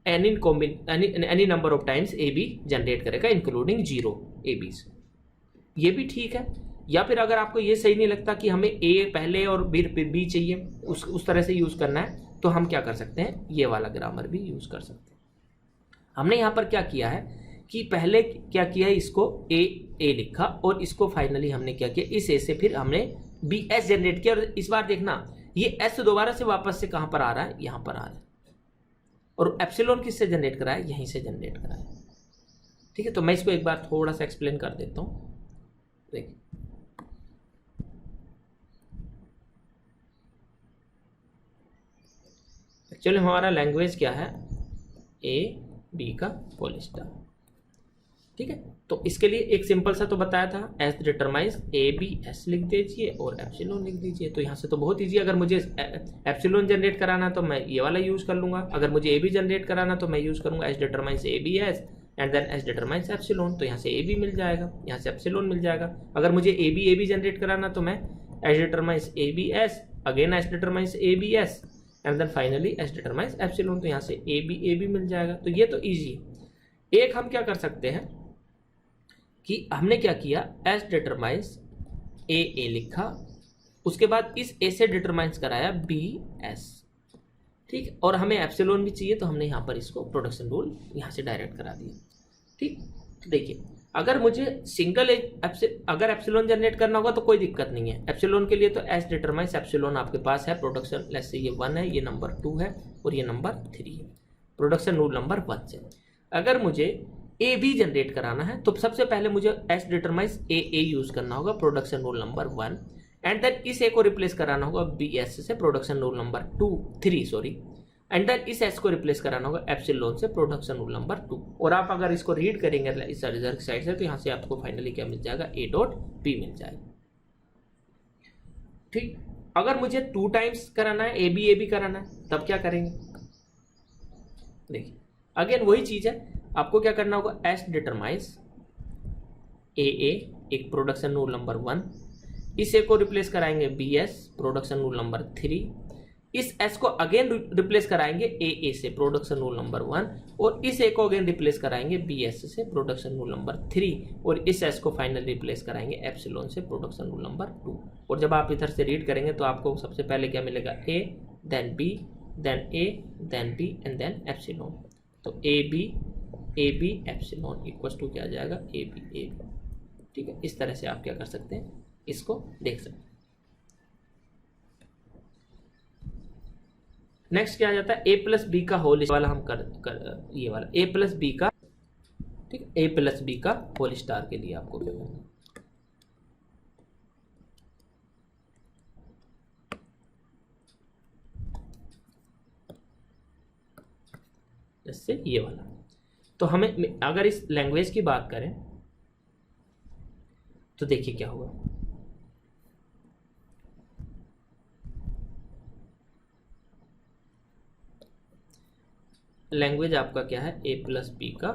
any number of times A B generate करेगा इंक्लूडिंग 0 ए बी से। ये भी ठीक है। या फिर अगर आपको ये सही नहीं लगता कि हमें ए पहले और बी चाहिए, उस तरह से यूज़ करना है, तो हम क्या कर सकते हैं? ये वाला ग्रामर भी यूज़ कर सकते हैं। हमने यहाँ पर क्या किया है कि पहले क्या किया, इसको ए लिखा और इसको फाइनली हमने क्या किया, इस ए से फिर हमने बी एस जनरेट किया। और इस बार देखना ये एस दोबारा से वापस से कहां पर आ रहा है, यहां पर आ रहा है। और एप्सिलॉन किससे जनरेट करा है, यहीं से जनरेट करा है। ठीक है, तो मैं इसको एक बार थोड़ा सा एक्सप्लेन कर देता हूं। देखिए एक्चुअली हमारा लैंग्वेज क्या है, ए बी का होल स्टार। ठीक है, तो इसके लिए एक सिंपल सा तो बताया था, S determines A B S लिख दीजिए और एप्सिलॉन लिख दीजिए। तो यहाँ से तो बहुत इजी, अगर मुझे एप्सिलॉन जनरेट कराना तो मैं ये वाला यूज कर लूंगा, अगर मुझे ए बी जनरेट कराना तो मैं यूज करूंगा S determines A B S and then S determines epsilon. तो यहाँ से ए बी मिल जाएगा, यहाँ से एप्सिलॉन मिल जाएगा। अगर मुझे ए बी जनरेट कराना तो मैं S determines A B S again S determines A B S and then finally S determines epsilon. तो यहाँ से ए बी मिल जाएगा। तो ये तो ईजी है। एक हम क्या कर सकते हैं कि हमने क्या किया, एस डिटरमाइंस ए लिखा, उसके बाद इस ए से डिटरमाइंस कराया बी एस। ठीक, और हमें एप्सिलॉन भी चाहिए तो हमने यहाँ पर इसको प्रोडक्शन रूल यहाँ से डायरेक्ट करा दिया। ठीक, तो देखिए अगर मुझे सिंगल अगर एप्सिलॉन जनरेट करना होगा तो कोई दिक्कत नहीं है। एप्सिलॉन के लिए तो एस डिटरमाइंस एप्सिलॉन आपके पास है, प्रोडक्शन लेट्स से ये 1 है, ये नंबर 2 है और ये नंबर 3 है, प्रोडक्शन रूल नंबर 1 से। अगर मुझे ए बी जनरेट कराना है तो सबसे पहले मुझे एस डिटरमाइंस ए यूज करना होगा, production rule number 1 and then इस ए को रिप्लेस कराना होगा बी एस से, production rule number 3 and then इस एस को रिप्लेस कराना होगा एप्सिलॉन से, प्रोडक्शन रूल नंबर 2। और आप अगर इसको रीड करेंगे इस रिजल्ट साइड से तो यहाँ से आपको फाइनली क्या मिल जाएगा, ए डॉट बी मिल जाएगा। ठीक, अगर मुझे 2 टाइम्स कराना है, ए बी कराना है, तब क्या करेंगे, देखिए अगेन वही चीज है, आपको क्या करना होगा, एस डिटरमाइंस ए एक प्रोडक्शन रूल नंबर 1, इस ए को रिप्लेस कराएंगे B S, production rule number 3, इस एस को अगेन रिप्लेस कराएंगे ए से, प्रोडक्शन रूल नंबर 1, और इस ए को अगेन रिप्लेस कराएंगे बी एस से, प्रोडक्शन रूल नंबर 3, और इस एस को फाइनली रिप्लेस कराएंगे एप्सिलॉन से, प्रोडक्शन रूल नंबर 2। और जब आप इधर से रीड करेंगे तो आपको सबसे पहले क्या मिलेगा, a then b then A then B and then epsilon. तो a b epsilon equals to क्या आ जाएगा, ए बी। ठीक है, इस तरह से आप क्या कर सकते हैं, इसको देख सकते हैं। नेक्स्ट क्या आ जाता है, ए प्लस बी का होल वाला हम ये वाला ए प्लस बी का, ठीक, ए प्लस बी का होल स्टार के लिए आपको क्या करना है, जैसे ये वाला। तो हमें अगर इस लैंग्वेज की बात करें तो देखिए क्या होगा, लैंग्वेज आपका क्या है, ए प्लस बी का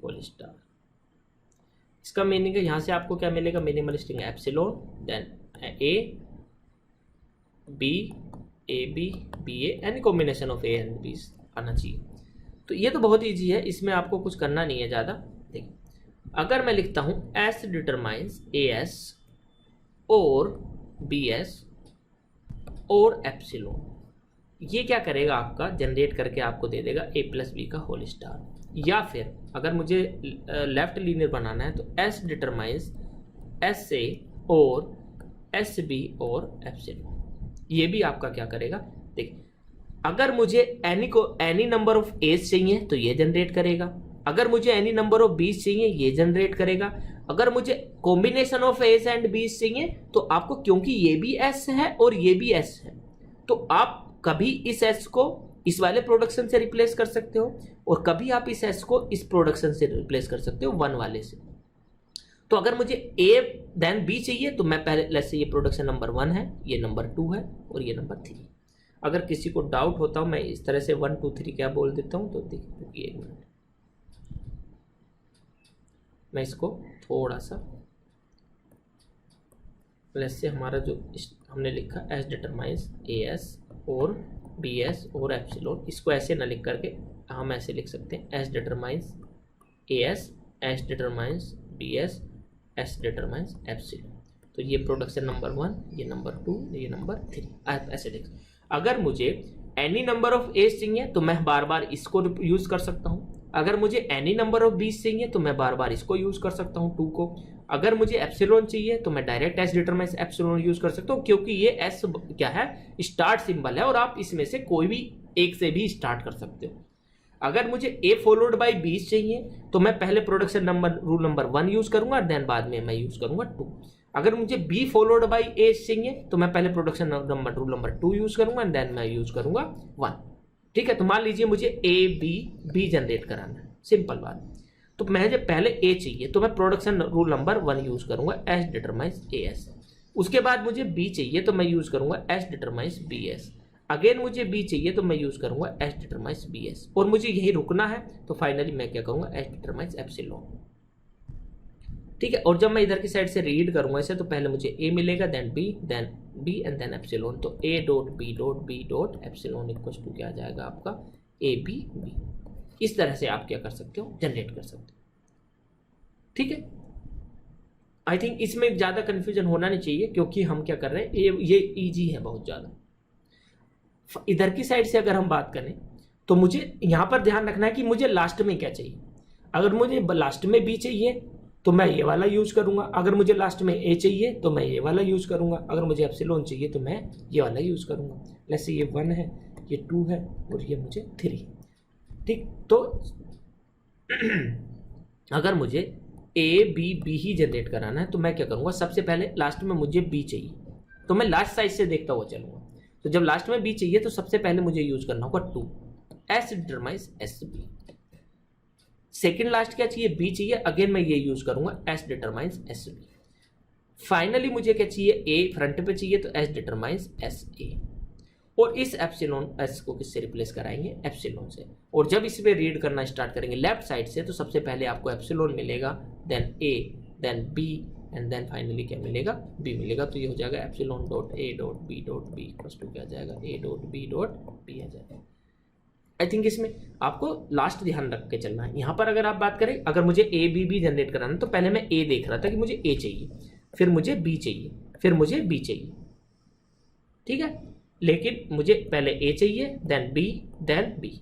होल स्टार। इसका मीनिंग है, यहां से आपको क्या मिलेगा, minimal string epsilon then A B A any combination of A and B आना चाहिए। तो ये तो बहुत ईजी है, इसमें आपको कुछ करना नहीं है ज़्यादा। देखिए अगर मैं लिखता हूँ एस डिटरमाइंस ए एस और बी एस और एप्सिलॉन, ये क्या करेगा, आपका जनरेट करके आपको दे देगा ए प्लस बी का होल स्टार। या फिर अगर मुझे लेफ्ट लीनियर बनाना है तो एस डिटरमाइंस एस ए और एस बी और एप्सिलॉन, ये भी आपका क्या करेगा। देखिए अगर मुझे एनी नंबर ऑफ एज चाहिए तो ये जनरेट करेगा, अगर मुझे एनी नंबर ऑफ बीस चाहिए ये जनरेट करेगा, अगर मुझे कॉम्बिनेशन ऑफ एज एंड बीस चाहिए तो आपको, क्योंकि ये भी एस है और ये भी एस है, तो आप कभी इस एस को इस वाले प्रोडक्शन से रिप्लेस कर सकते हो और कभी आप इस एस को इस प्रोडक्शन से रिप्लेस कर सकते हो 1 वाले से। तो अगर मुझे ए देन बी चाहिए तो मैं पहले लेट्स से ये प्रोडक्शन नंबर 1 है, ये नंबर 2 है और ये नंबर 3। अगर किसी को डाउट होता हूं मैं इस तरह से 1 2 3 क्या बोल देता हूं, तो देखिए एक मिनट मैं इसको थोड़ा सा, लेट्स से हमारा जो हमने लिखा एस डिटरमाइंस ए एस और बी एस और एप्सिलॉन, इसको ऐसे ना लिख करके हम ऐसे लिख सकते हैं S determines A S determines B S determines epsilon. तो ये प्रोडक्शन नंबर 1, ये नंबर 2, ये नंबर 3, आप ऐसे लिख सकते। अगर मुझे एनी नंबर ऑफ एज चाहिए तो मैं बार बार इसको यूज कर सकता हूँ, अगर मुझे एनी नंबर ऑफ बीस चाहिए तो मैं बार बार इसको यूज कर सकता हूँ 2 को। अगर मुझे एप्सिलॉन चाहिए तो मैं direct S determines epsilon use कर सकता हूँ, क्योंकि ये एस क्या है, स्टार्ट सिंबल है और आप इसमें से कोई भी एक से भी स्टार्ट कर सकते हो। अगर मुझे ए फॉलोड बाई 20 चाहिए तो मैं पहले production number rule number 1 use करूंगा, देन बाद में मैं यूज करूंगा 2। अगर मुझे बी फॉलोड बाई ए चाहिए तो मैं पहले production number rule number 2 use करूंगा, देन मैं यूज करूंगा 1। ठीक है, तो मान लीजिए मुझे ए बी जनरेट कराना है, सिंपल बात। तो मुझे पहले ए चाहिए तो मैं प्रोडक्शन रूल नंबर 1 यूज करूंगा, एस डिटरमाइंस ए एस। उसके बाद मुझे बी चाहिए तो मैं यूज करूंगा S determines B S. Again मुझे बी चाहिए तो मैं यूज करूंगा एस डिटरमाइंस बी एस। और मुझे यही रुकना है तो फाइनली मैं क्या करूंगा, एस डिटरमाइंस एप्सिलॉन। ठीक है, और जब मैं इधर की साइड से रीड करूंगा इसे तो पहले मुझे ए मिलेगा, then B and then epsilon. तो a dot B dot epsilon equal to क्या आ जाएगा आपका, ए बी बी। इस तरह से आप क्या कर सकते हो, जनरेट कर सकते हो। ठीक है, आई थिंक इसमें ज्यादा कंफ्यूजन होना नहीं चाहिए, क्योंकि हम क्या कर रहे हैं, ये इजी है बहुत ज्यादा। इधर की साइड से अगर हम बात करें तो मुझे यहां पर ध्यान रखना है कि मुझे लास्ट में क्या चाहिए। अगर मुझे लास्ट में बी चाहिए तो मैं ये वाला यूज करूंगा, अगर मुझे लास्ट में ए चाहिए तो मैं ये वाला यूज करूंगा, अगर मुझे एप्सिलॉन चाहिए तो मैं ये वाला यूज करूंगा। जैसे ये 1 है, ये 2 है और ये मुझे 3। ठीक, तो अगर मुझे ए बी ही जनरेट कराना है तो मैं क्या करूंगा, सबसे पहले लास्ट में मुझे बी चाहिए तो मैं लास्ट साइड से देखता हुआ चलूंगा। तो जब लास्ट में बी चाहिए तो सबसे पहले मुझे यूज करना होगा 2, S determines S B. Second last क्या चाहिए, बी चाहिए, अगेन मैं ये यूज करूंगा S determines S B. Finally मुझे क्या चाहिए, ए फ्रंट पे चाहिए तो एस डिटरमाइंस एस ए। और इस एप्सिलॉन एस को किससे रिप्लेस कराएंगे, एप्सिलॉन से। और जब इस पे रीड करना स्टार्ट करेंगे लेफ्ट साइड से तो सबसे पहले आपको एप्सिलॉन मिलेगा, then A, then B and then finally क्या मिलेगा, बी मिलेगा। तो ये हो जाएगा epsilon dot A dot B equal to क्या आ जाएगा, ए डॉट बी आ जाएगा। आई थिंक इसमें आपको लास्ट ध्यान रख के चलना है। यहां पर अगर आप बात करें, अगर मुझे ए बी जनरेट कराना है तो पहले मैं ए देख रहा था कि मुझे ए चाहिए, फिर मुझे बी चाहिए, फिर मुझे बी चाहिए। ठीक है, लेकिन मुझे पहले ए चाहिए, देन बी।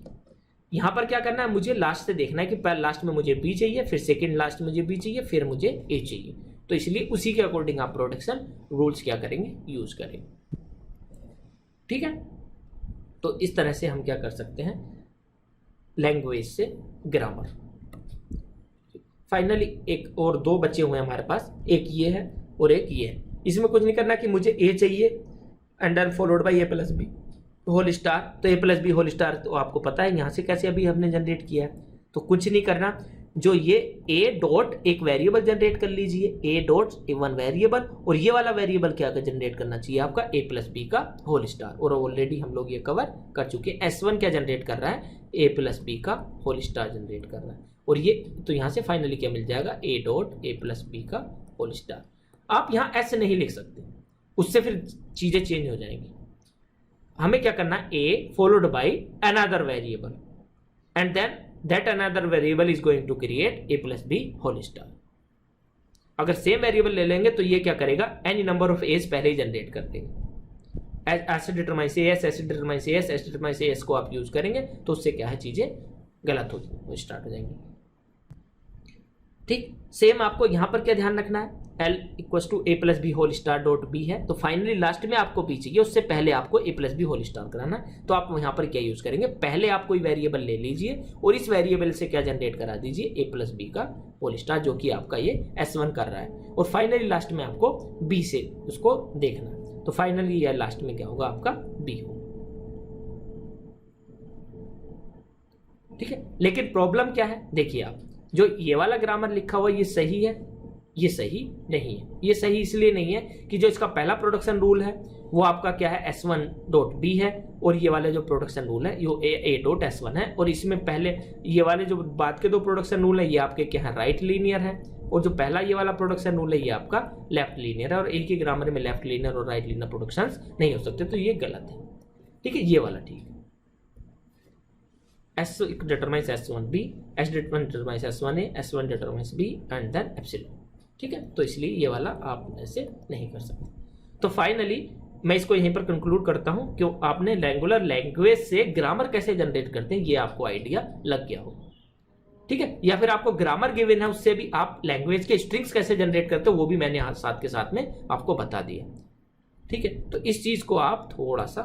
यहां पर क्या करना है, मुझे लास्ट से देखना है कि पहले लास्ट में मुझे बी चाहिए, फिर सेकेंड लास्ट मुझे बी चाहिए, फिर मुझे ए चाहिए। तो इसलिए उसी के अकॉर्डिंग आप प्रोडक्शन रूल्स क्या करेंगे, यूज करेंगे। ठीक है, तो इस तरह से हम क्या कर सकते हैं, लैंग्वेज से ग्रामर। फाइनली एक और 2 बचे हुए हैं हमारे पास, एक ये है और एक ये है। इसमें कुछ नहीं करना कि मुझे ए चाहिए and then followed by A plus B whole star. तो A plus B whole star तो आपको पता है यहाँ से कैसे अभी हमने जनरेट किया है, तो कुछ नहीं करना। जो ये ए डॉट एक वेरिएबल जनरेट कर लीजिए, ए डॉट वन वेरिएबल, और ये वाला वेरिएबल क्या जनरेट करना चाहिए आपका, ए प्लस बी का होल स्टार। और ऑलरेडी हम लोग ये कवर कर चुके हैं। S1 क्या जनरेट कर रहा है, ए प्लस बी का होल स्टार जनरेट कर रहा है। और ये तो यहाँ से फाइनली क्या मिल जाएगा, ए डॉट ए प्लस बी का होल स्टार। आप यहाँ एस नहीं लिख सकते, उससे फिर चीजें चेंज हो जाएंगी। हमें क्या करना है, a followed by another variable and then that another variable is going to create a plus b whole star। अगर सेम वेरिएबल ले लेंगे तो ये क्या करेगा, एनी नंबर ऑफ एज पहले ही जनरेट कर देंगे। S determines S, S determines S, S determines S को आप यूज करेंगे तो उससे क्या है, चीजें गलत हो स्टार्ट हो जाएंगी। ठीक, सेम आपको यहां पर क्या ध्यान रखना है, L equal to A plus B whole star dot B है। तो फाइनली लास्ट में आपको बी चाहिए, उससे पहले आपको ए प्लस बी होल स्टार कराना है। तो आप यहाँ पर क्या यूज करेंगे, पहले आप कोई वेरिएबल ले लीजिए और इस वेरिएबल से क्या जनरेट करा दीजिए, ए प्लस बी का होल स्टार, जो कि आपका ये S1 कर रहा है। और फाइनली लास्ट में आपको बी से उसको देखना है। तो फाइनली यह लास्ट में क्या होगा, आपका बी होगा। ठीक है, लेकिन प्रॉब्लम क्या है, देखिए आप जो ये वाला ग्रामर लिखा हुआ ये सही है, ये सही नहीं है। ये सही इसलिए नहीं है कि जो इसका पहला प्रोडक्शन रूल है वो आपका क्या है, S1 डॉट बी है, और ये वाले जो प्रोडक्शन रूल है ये ए डॉट S1 है। और इसमें पहले ये वाले जो बाद के 2 प्रोडक्शन रूल है ये आपके क्या है, राइट लीनियर है, और जो पहला ये वाला प्रोडक्शन रूल है ये आपका लेफ्ट लीनियर है। और एक ही ग्रामर में लेफ्ट लीनियर और राइट लीनियर प्रोडक्शन नहीं हो सकते, तो ये गलत है। ठीक है, ये वाला ठीक है। S determines S1 B, S determines S1 A, S1 determines B and then epsilon। ठीक है, तो इसलिए ये वाला आप ऐसे नहीं कर सकते। तो फाइनली मैं इसको यहीं पर कंक्लूड करता हूं कि आपने रेगुलर लैंग्वेज से ग्रामर कैसे जनरेट करते हैं ये आपको आइडिया लग गया हो। ठीक है, या फिर आपको ग्रामर गिवन है, उससे भी आप लैंग्वेज के स्ट्रिंग्स कैसे जनरेट करते हो वो भी मैंने यहाँ साथ के साथ में आपको बता दिया। ठीक है, तो इस चीज को आप थोड़ा सा